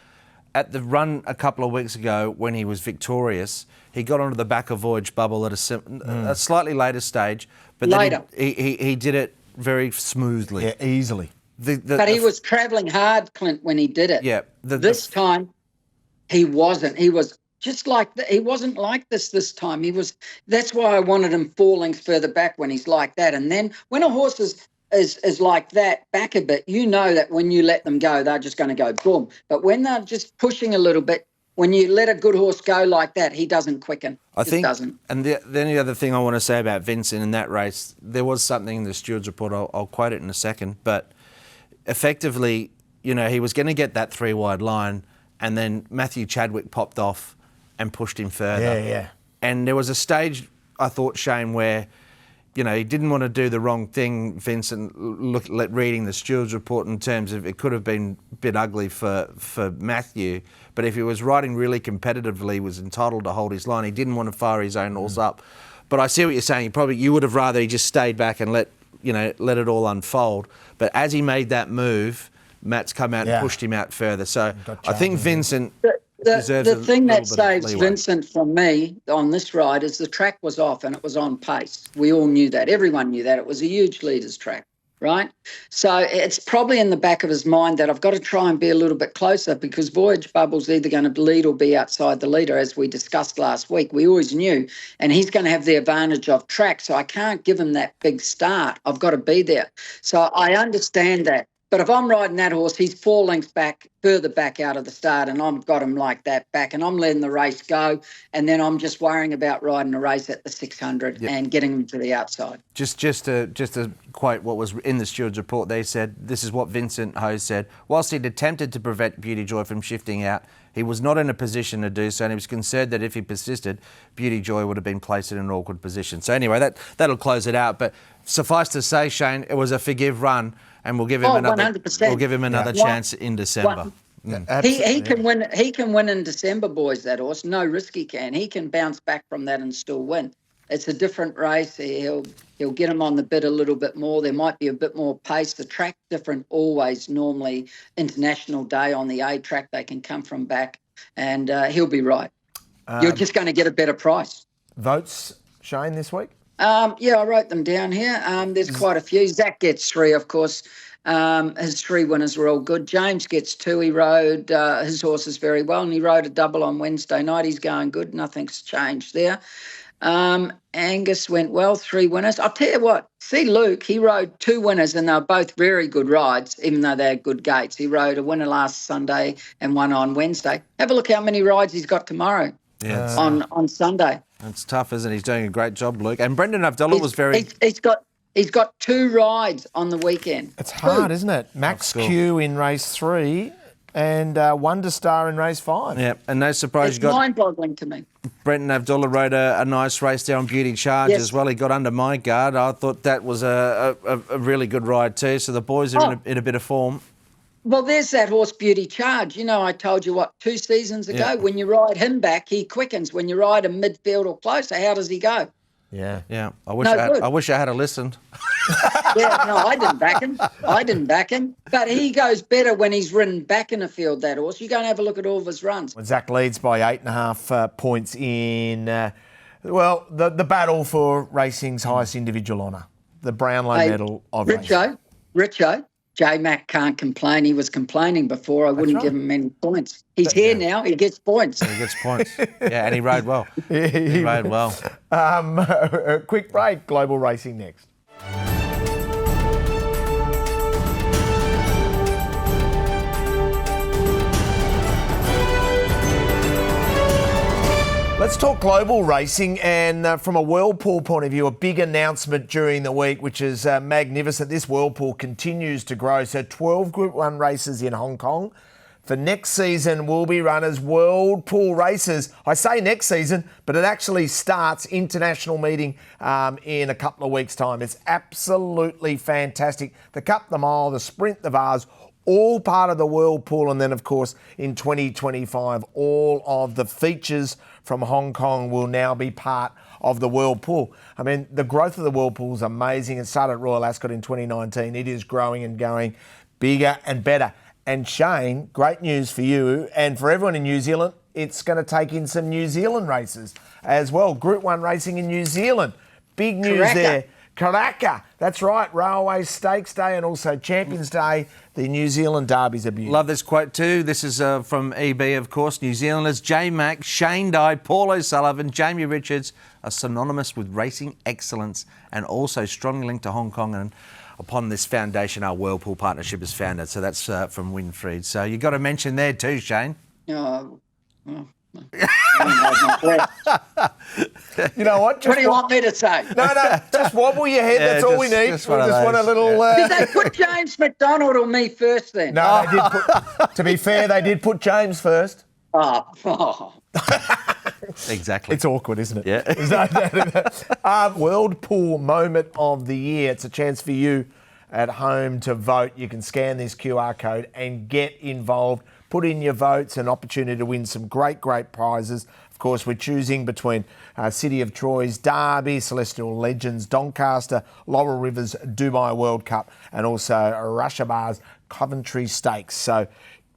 at the run a couple of weeks ago when he was victorious, he got onto the back of Voyage Bubble at a slightly later stage, but then he did it very smoothly. Yeah, easily. But he was travelling hard, Clint, when he did it. Yeah. This time, he wasn't. He was just like he wasn't like this time. He was. That's why I wanted him 4 lengths further back when he's like that. And then when a horse is like that back a bit, you know that when you let them go, they're just going to go boom. But when they're just pushing a little bit, when you let a good horse go like that, he doesn't quicken. I think doesn't. And then the other thing I want to say about Vincent in that race, there was something in the steward's report. I'll quote it in a second, but effectively, he was going to get that 3-wide line, and then Matthew Chadwick popped off and pushed him further. Yeah. And there was a stage, I thought, Shane, where, he didn't want to do the wrong thing, Vincent, reading the steward's report in terms of it could have been a bit ugly for Matthew, but if he was riding really competitively, he was entitled to hold his line. He didn't want to fire his own horse up. But I see what you're saying. You would have rather he just stayed back and let it all unfold. But as he made that move, Matt's come out and pushed him out further. So I think Vincent... The thing that saves Vincent from me on this ride is the track was off and it was on pace. We all knew that. Everyone knew that. It was a huge leader's track, right? So it's probably in the back of his mind that I've got to try and be a little bit closer, because Voyage Bubble's either going to lead or be outside the leader, as we discussed last week. We always knew. And he's going to have the advantage of track, so I can't give him that big start. I've got to be there. So I understand that. But if I'm riding that horse, he's 4 lengths back, further back out of the start, and I've got him like that back, and I'm letting the race go, and then I'm just worrying about riding a race at the 600 and getting him to the outside. Just to quote what was in the steward's report, they said, this is what Vincent Hose said: whilst he'd attempted to prevent Beauty Joy from shifting out, he was not in a position to do so, and he was concerned that if he persisted, Beauty Joy would have been placed in an awkward position. So anyway, that'll close it out. But suffice to say, Shane, it was a forgive run, and we'll give him another 100%. We'll give him another chance in December. He can win. He can win in December, boys. That horse, no risk. He can bounce back from that and still win. It's a different race. He'll get him on the bit a little bit more. There might be a bit more pace. The track different always. Normally, International Day on the A track, they can come from back, and he'll be right. You're just going to get a better price. Votes, Shane, this week? Yeah, I wrote them down here. There's quite a few. Zach gets 3, of course. His 3 winners were all good. James gets 2. He rode his horses very well, and he rode a double on Wednesday night. He's going good. Nothing's changed there. Angus went well, 3 winners. I'll tell you what, see Luke, he rode 2 winners, and they were both very good rides, even though they had good gates. He rode a winner last Sunday and one on Wednesday. Have a look how many rides he's got tomorrow on Sunday. It's tough, isn't it? He's doing a great job, Luke. And Brendan Avdulla was very... He's got 2 rides on the weekend. It's hard, isn't it? Max Q in race 3 and Wonder Star in race 5. Yeah, and no surprise you got... It's mind-boggling to me. Brendan Avdulla rode a nice race there on Beauty Charge as well. He got under my guard. I thought that was a really good ride too. So the boys are in a bit of form. Well, there's that horse Beauty Charge. I told you, 2 seasons ago, when you ride him back, he quickens. When you ride him midfield or closer, how does he go? Yeah. I wish I had listened. I didn't back him. But he goes better when he's ridden back in the field, that horse. You go and have a look at all of his runs. Zach leads by 8.5 points in Well, the battle for racing's highest individual honour, the Brownlow Medal of Racing. Richo, J-Mac can't complain. He was complaining before. I wouldn't give him any points. He's here now. He gets points. He gets points. Yeah, and he rode well. He rode well. A quick break. Global Racing next. Let's talk global racing, and from a Whirlpool point of view, a big announcement during the week, which is magnificent. This Whirlpool continues to grow. So 12 Group 1 races in Hong Kong. For next season will be run as Whirlpool races. I say next season, but it actually starts international meeting in a couple of weeks' time. It's absolutely fantastic. The Cup, the Mile, the Sprint, the Vase, all part of the Whirlpool. And then, of course, in 2025, all of the features from Hong Kong will now be part of the Whirlpool. I mean, the growth of the Whirlpool is amazing. It started at Royal Ascot in 2019. It is growing and going bigger and better. And Shane, great news for you and for everyone in New Zealand. It's going to take in some New Zealand races as well. Group 1 racing in New Zealand. Big news there. Karaka. That's right. Railway Stakes Day and also Champions Day. The New Zealand derbies are beautiful. Love this quote too. This is from EB, of course. New Zealanders J-Mac, Shane Dye, Paul O'Sullivan, Jamie Richards are synonymous with racing excellence and also strongly linked to Hong Kong. And upon this foundation, our Whirlpool partnership is founded. So that's from Winfried. So you got to mention there too, Shane. You know what? What do you want me to say? No, just wobble your head. That's all we need. We just want a little... Did they put James McDonald or me first then? No, they did put... To be fair, they did put James first. Oh. Exactly. It's awkward, isn't it? Yeah. There's no doubt about it. Whirlpool Moment of the Year. It's a chance for you at home to vote. You can scan this QR code and get involved. Put in your votes, an opportunity to win some great prizes. Of course, we're choosing between City of Troy's Derby, Celestial Legends, Doncaster, Laurel Rivers, Dubai World Cup, and also Rashabar's Coventry Stakes. So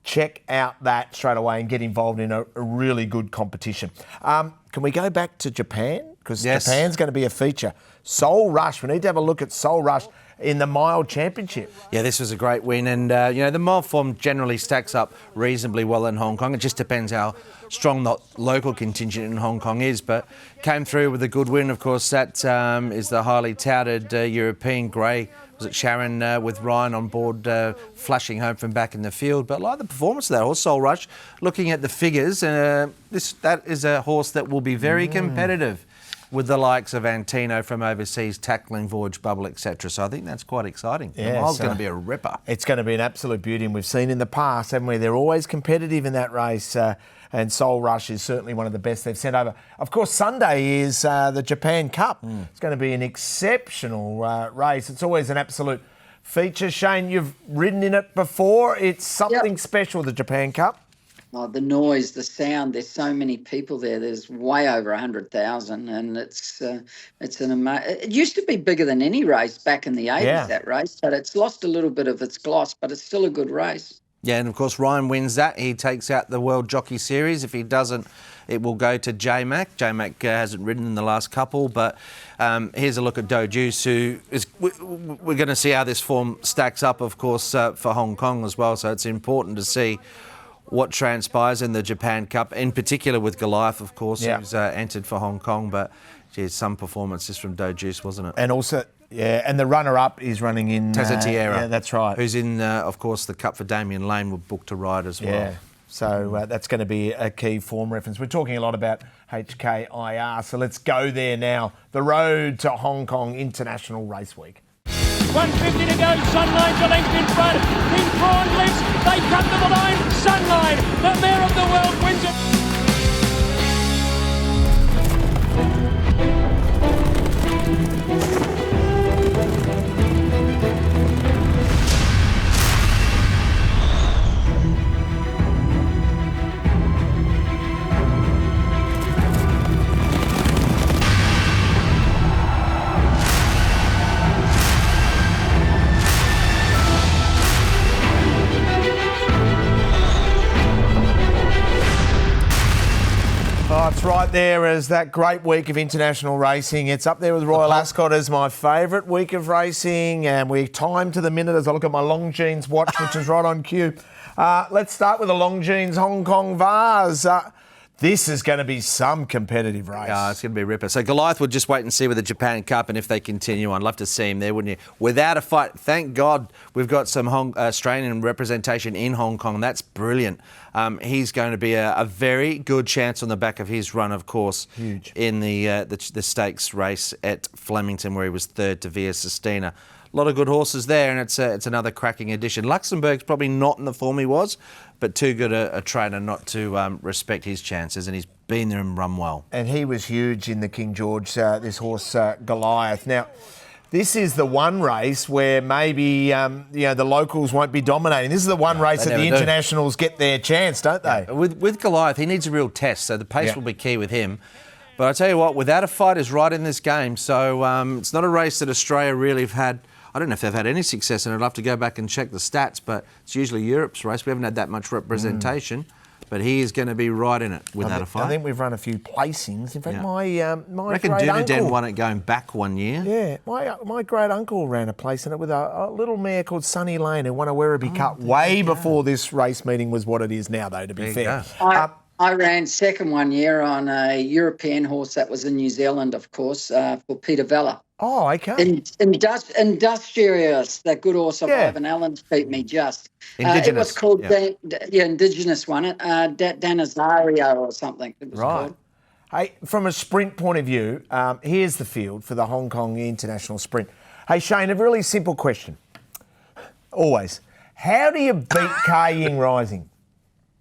check out that straight away and get involved in a really good competition. Can we go back to Japan? Because Japan's going to be a feature. Soul Rush. We need to have a look at Soul Rush in the Mile Championship. Yeah, this was a great win. And, the mile form generally stacks up reasonably well in Hong Kong. It just depends how strong the local contingent in Hong Kong is. But came through with a good win. Of course, that is the highly touted European grey. Was it Sharon with Ryan on board, flashing home from back in the field. But like the performance of that horse, Soul Rush, looking at the figures, that is a horse that will be very competitive with the likes of Antino from overseas, tackling Voyage Bubble, etc. So I think that's quite exciting. Yeah, the mile's going to be a ripper. It's going to be an absolute beauty, and we've seen in the past, haven't we? They're always competitive in that race, and Soul Rush is certainly one of the best they've sent over. Of course, Sunday is the Japan Cup. It's going to be an exceptional race. It's always an absolute feature. Shane, you've ridden in it before. It's something special, the Japan Cup. Oh, the noise, the sound. There's so many people there. There's way over 100,000, and it's an amazing. It used to be bigger than any race back in the 80s. That race, but it's lost a little bit of its gloss. But it's still a good race. Yeah, and of course Ryan wins that. He takes out the World Jockey Series. If he doesn't, it will go to J-Mac. J-Mac hasn't ridden in the last couple, but here's a look at Do Juice, who is. We're going to see how this form stacks up, of course, for Hong Kong as well. So it's important to see what transpires in the Japan Cup, in particular with Goliath, of course, who's entered for Hong Kong. But, geez, some performances from Do Juice, wasn't it? And also, and the runner-up is running in... Tessa Tierra. Yeah, that's right. Who's in, of course, the Cup for Damien Lane, were booked to ride as well. Yeah, so that's going to be a key form reference. We're talking a lot about HKIR, so let's go there now. The road to Hong Kong International Race Week. 150 to go, Sunline's a length in front, in Prawn lifts, they come to the line, Sunline, the mare of the world, wins it. right there as that great week of international racing. It's up there with Royal Ascot as my favourite week of racing, and we're timed to the minute as I look at my Longines watch, which is right on cue. Let's start with the Longines Hong Kong Vase. This is going to be some competitive race. Yeah, it's going to be a ripper. So Goliath would just wait and see with the Japan Cup, and if they continue on, love to see him there, wouldn't you? Without a fight, thank God we've got some Australian representation in Hong Kong. That's brilliant. He's going to be a very good chance on the back of his run, of course. Huge. In the stakes race at Flemington, where he was third to Via Sistina. A lot of good horses there, and it's another cracking addition. Luxembourg's probably not in the form he was, but too good a trainer not to respect his chances, and he's been there and run well. And he was huge in the King George, this horse Goliath. Now, this is the one race where maybe the locals won't be dominating. This is the one race that the internationals get their chance, don't they? Yeah. With Goliath, he needs a real test, so the pace will be key with him. But I tell you what, without a fight is right in this game, so it's not a race that Australia really have had. I don't know if they've had any success, and I'd love to go back and check the stats, but it's usually Europe's race. We haven't had that much representation, but he is going to to be right in it without a fight. I think we've run a few placings. In fact, my I reckon Dunedin won it going back one year. Yeah, my great uncle ran a place in it with a little mare called Sunny Lane who won a Werribee Cup way before this race meeting was what it is now, though, to be fair. I ran second one year on a European horse that was in New Zealand, of course, for Peter Vella. Oh, okay. Industrious, that good horse of Ivan Allen's beat me just. Indigenous. It was called, Indigenous one, Danazario or something it was called. Hey, from a sprint point of view, here's the field for the Hong Kong International Sprint. Hey, Shane, a really simple question. Always. How do you beat Ka Ying Rising?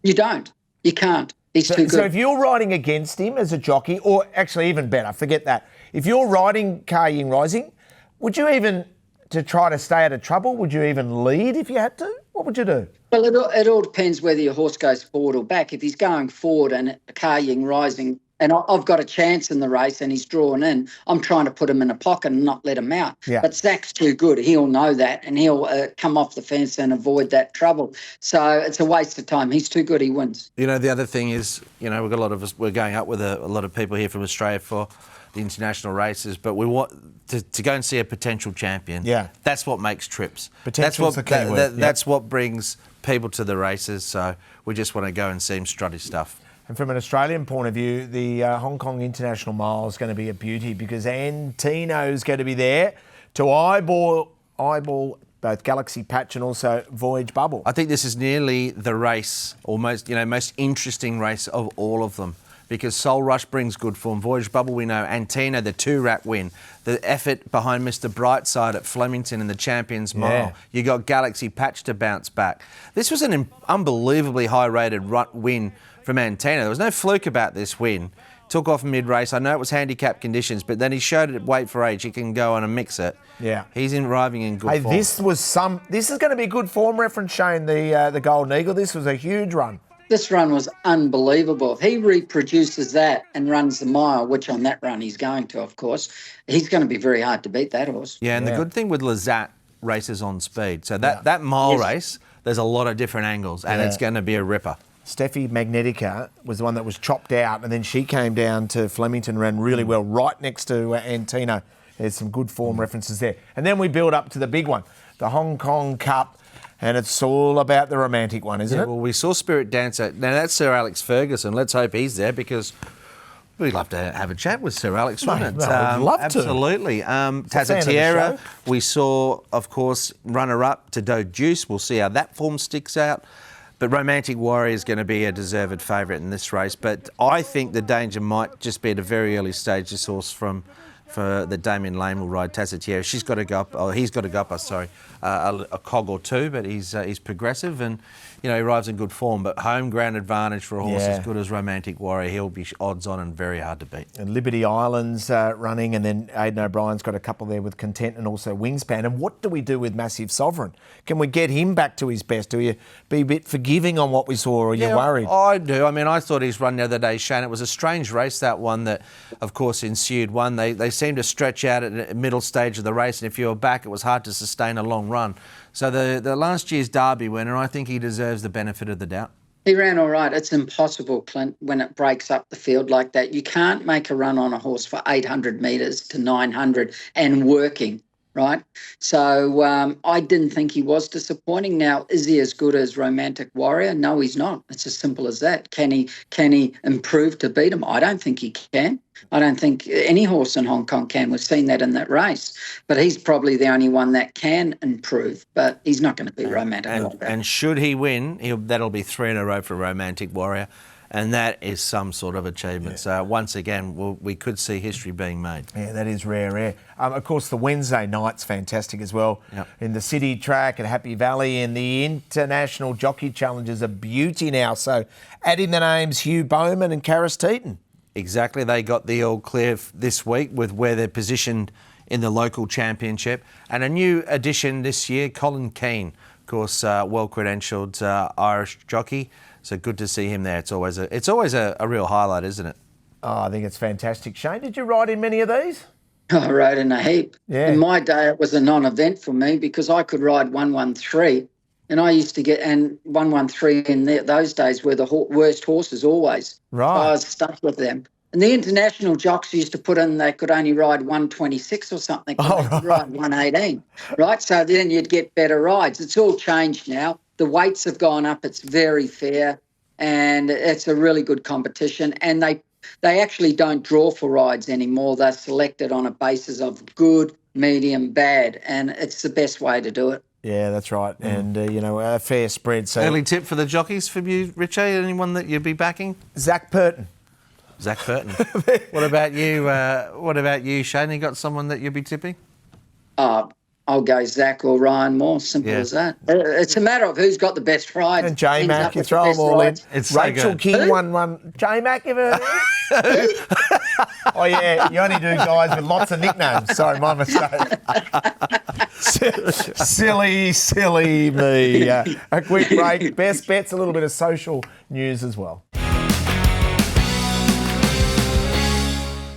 You don't. You can't. He's too good. So if you're riding against him as a jockey, or actually even better, forget that. If you're riding Ka Ying Rising, would you even, to try to stay out of trouble, would you even lead if you had to? What would you do? Well, it all depends whether your horse goes forward or back. If he's going forward and Ka Ying Rising, and I've got a chance in the race and he's drawn in, I'm trying to put him in a pocket and not let him out. Yeah. But Zach's too good. He'll know that and he'll come off the fence and avoid that trouble. So it's a waste of time. He's too good. He wins. You know, the other thing is, we've got a lot of us, we're going up with a lot of people here from Australia for the international races, but we want to go and see a potential champion. Yeah. That's what makes trips. Potential's the key word. That's what brings people to the races, so we just want to go and see him strut his stuff. And from an Australian point of view, the Hong Kong International Mile is going to be a beauty because Antino's going to be there to eyeball both Galaxy Patch and also Voyage Bubble. I think this is nearly the race, or most interesting race of all of them, because Soul Rush brings good form. Voyage Bubble, we know. Antino, the 2-rat win. The effort behind Mr. Brightside at Flemington in the Champions Mile. You got Galaxy Patch to bounce back. This was an unbelievably high-rated win from Antino. There was no fluke about this win. Took off mid-race. I know it was handicap conditions, but then he showed it at weight for age. He can go on and mix it. Yeah. He's arriving in good form. This is going to be good form reference, Shane, the Golden Eagle. This was a huge run. This run was unbelievable. If he reproduces that and runs the mile, which on that run he's going to, of course, he's going to be very hard to beat, that horse. Yeah, and the good thing with Lazat races on speed. So that mile race, there's a lot of different angles, and it's going to be a ripper. Steffi Magnetica was the one that was chopped out, and then she came down to Flemington, ran really well right next to Antino. There's some good form references there. And then we build up to the big one, the Hong Kong Cup, and it's all about the romantic one, isn't it? Well, we saw Spirit Dancer. Now, that's Sir Alex Ferguson. Let's hope he's there because we'd love to have a chat with Sir Alex, wouldn't it? I'd love to. Absolutely. Tazatiera, we saw, of course, runner-up to Do Juice. We'll see how that form sticks out. But Romantic Warrior is going to be a deserved favourite in this race. But I think the danger might just be at a very early stage, this horse for the Damien Lane will ride Tazatiera. He's got to go up, a cog or two, but he's progressive and, he arrives in good form. But home ground advantage for a horse as good as Romantic Warrior, he'll be odds on and very hard to beat. And Liberty Island's running, and then Aidan O'Brien's got a couple there with Content and also Wingspan. And what do we do with Massive Sovereign? Can we get him back to his best? Do you be a bit forgiving on what we saw, or are you worried? I do. I mean, I thought his run the other day, Shane, it was a strange race, that one that, of course, ensued. One, they seemed to stretch out at the middle stage of the race, and if you were back, it was hard to sustain a long run. So the last year's Derby winner, I think he deserves the benefit of the doubt. He ran all right. It's impossible, Clint, when it breaks up the field like that. You can't make a run on a horse for 800 metres to 900 and working, right? So I didn't think he was disappointing. Now, is he as good as Romantic Warrior? No, he's not. It's as simple as that. Can he improve to beat him? I don't think he can. I don't think any horse in Hong Kong can. We've seen that in that race. But he's probably the only one that can improve, but he's not going to be Romantic Warrior. And should he win, that'll be 3 in a row for Romantic Warrior. And that is some sort of achievement. So once again, we could see history being made. Yeah, that is rare. Of course, the Wednesday night's fantastic as well. Yep. In the City Track at Happy Valley, and the International Jockey Challenge is a beauty now. So add in the names Hugh Bowman and Karis Teeton. Exactly. They got the all clear this week with where they're positioned in the local championship. And a new addition this year, Colin Keane, of course, well-credentialed Irish jockey. So good to see him there. It's always a real highlight, isn't it? Oh, I think it's fantastic. Shane, did you ride in many of these? I rode in a heap. Yeah. In my day, it was a non-event for me because I could ride 113. And I used to get, and 113 in those days were the worst horses always. Right. So I was stuck with them. And the international jocks used to put in they could only ride 126 or something. Oh, they could ride 118, right? So then you'd get better rides. It's all changed now. The weights have gone up. It's very fair, and it's a really good competition. And they actually don't draw for rides anymore. They're selected on a basis of good, medium, bad, and it's the best way to do it. Yeah, that's right. And, a fair spread. So Early tip for the jockeys for you, Richo? Anyone that you'd be backing? Zach Purton. Zach Purton. What about you, Shane? You got someone that you'd be tipping? I'll go Zach or Ryan Moore. Simple as that. It's a matter of who's got the best ride. And J-Mac, you throw them all in. It's so Rachel good. King won. J-Mac, ever? Oh, yeah, you only do guys with lots of nicknames. Sorry, my mistake. Silly me. A quick break. Best bets, a little bit of social news as well.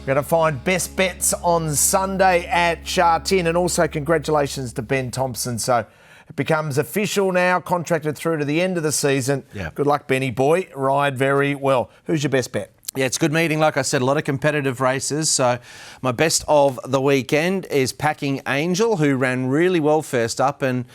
Going to find best bets on Sunday at Sha Tin, and also congratulations to Ben Thompson. So it becomes official now, contracted through to the end of the season. Yeah. Good luck, Benny boy. Ride very well. Who's your best bet? Yeah, it's a good meeting. Like I said, a lot of competitive races. So my best of the weekend is Packing Angel, who ran really well first up. And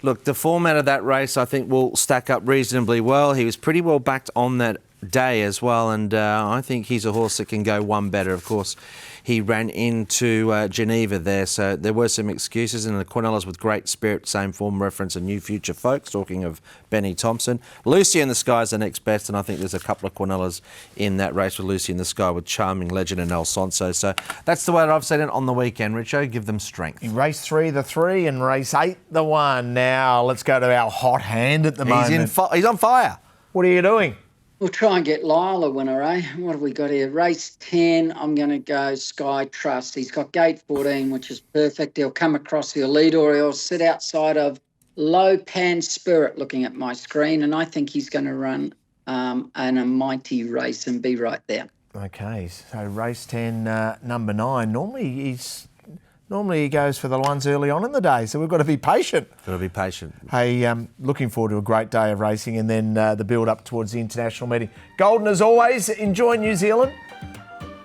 look, the format of that race, I think, will stack up reasonably well. He was pretty well backed on that day as well, and I think he's a horse that can go one better. Of course, he ran into Geneva there, so there were some excuses, and the Quinellas with Great Spirit, same form reference, and New Future Folks, talking of Benny Thompson. Lucy in the Sky is the next best, and I think there's a couple of Quinellas in that race with Lucy in the Sky with Charming Legend and El Sonso. So that's the way that I've seen it on the weekend, Richo. Give them strength. In race 3, the 3, and race 8, the 1. Now let's go to our hot hand at the moment. He's on fire. What are you doing? We'll try and get Lyle a winner, eh? What have we got here? Race 10, I'm going to go Sky Trust. He's got gate 14, which is perfect. He'll come across, he'll lead, or he'll sit outside of Low Pan Spirit looking at my screen, and I think he's going to run in a mighty race and be right there. Okay, so race 10, number 9. Normally he goes for the ones early on in the day, so we've got to be patient. Got to be patient. Hey, looking forward to a great day of racing, and then the build-up towards the international meeting. Golden, as always, enjoy New Zealand.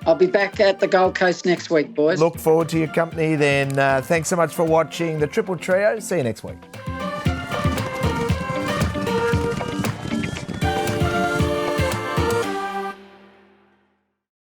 I'll be back at the Gold Coast next week, boys. Look forward to your company then. Thanks so much for watching the Triple Trio. See you next week.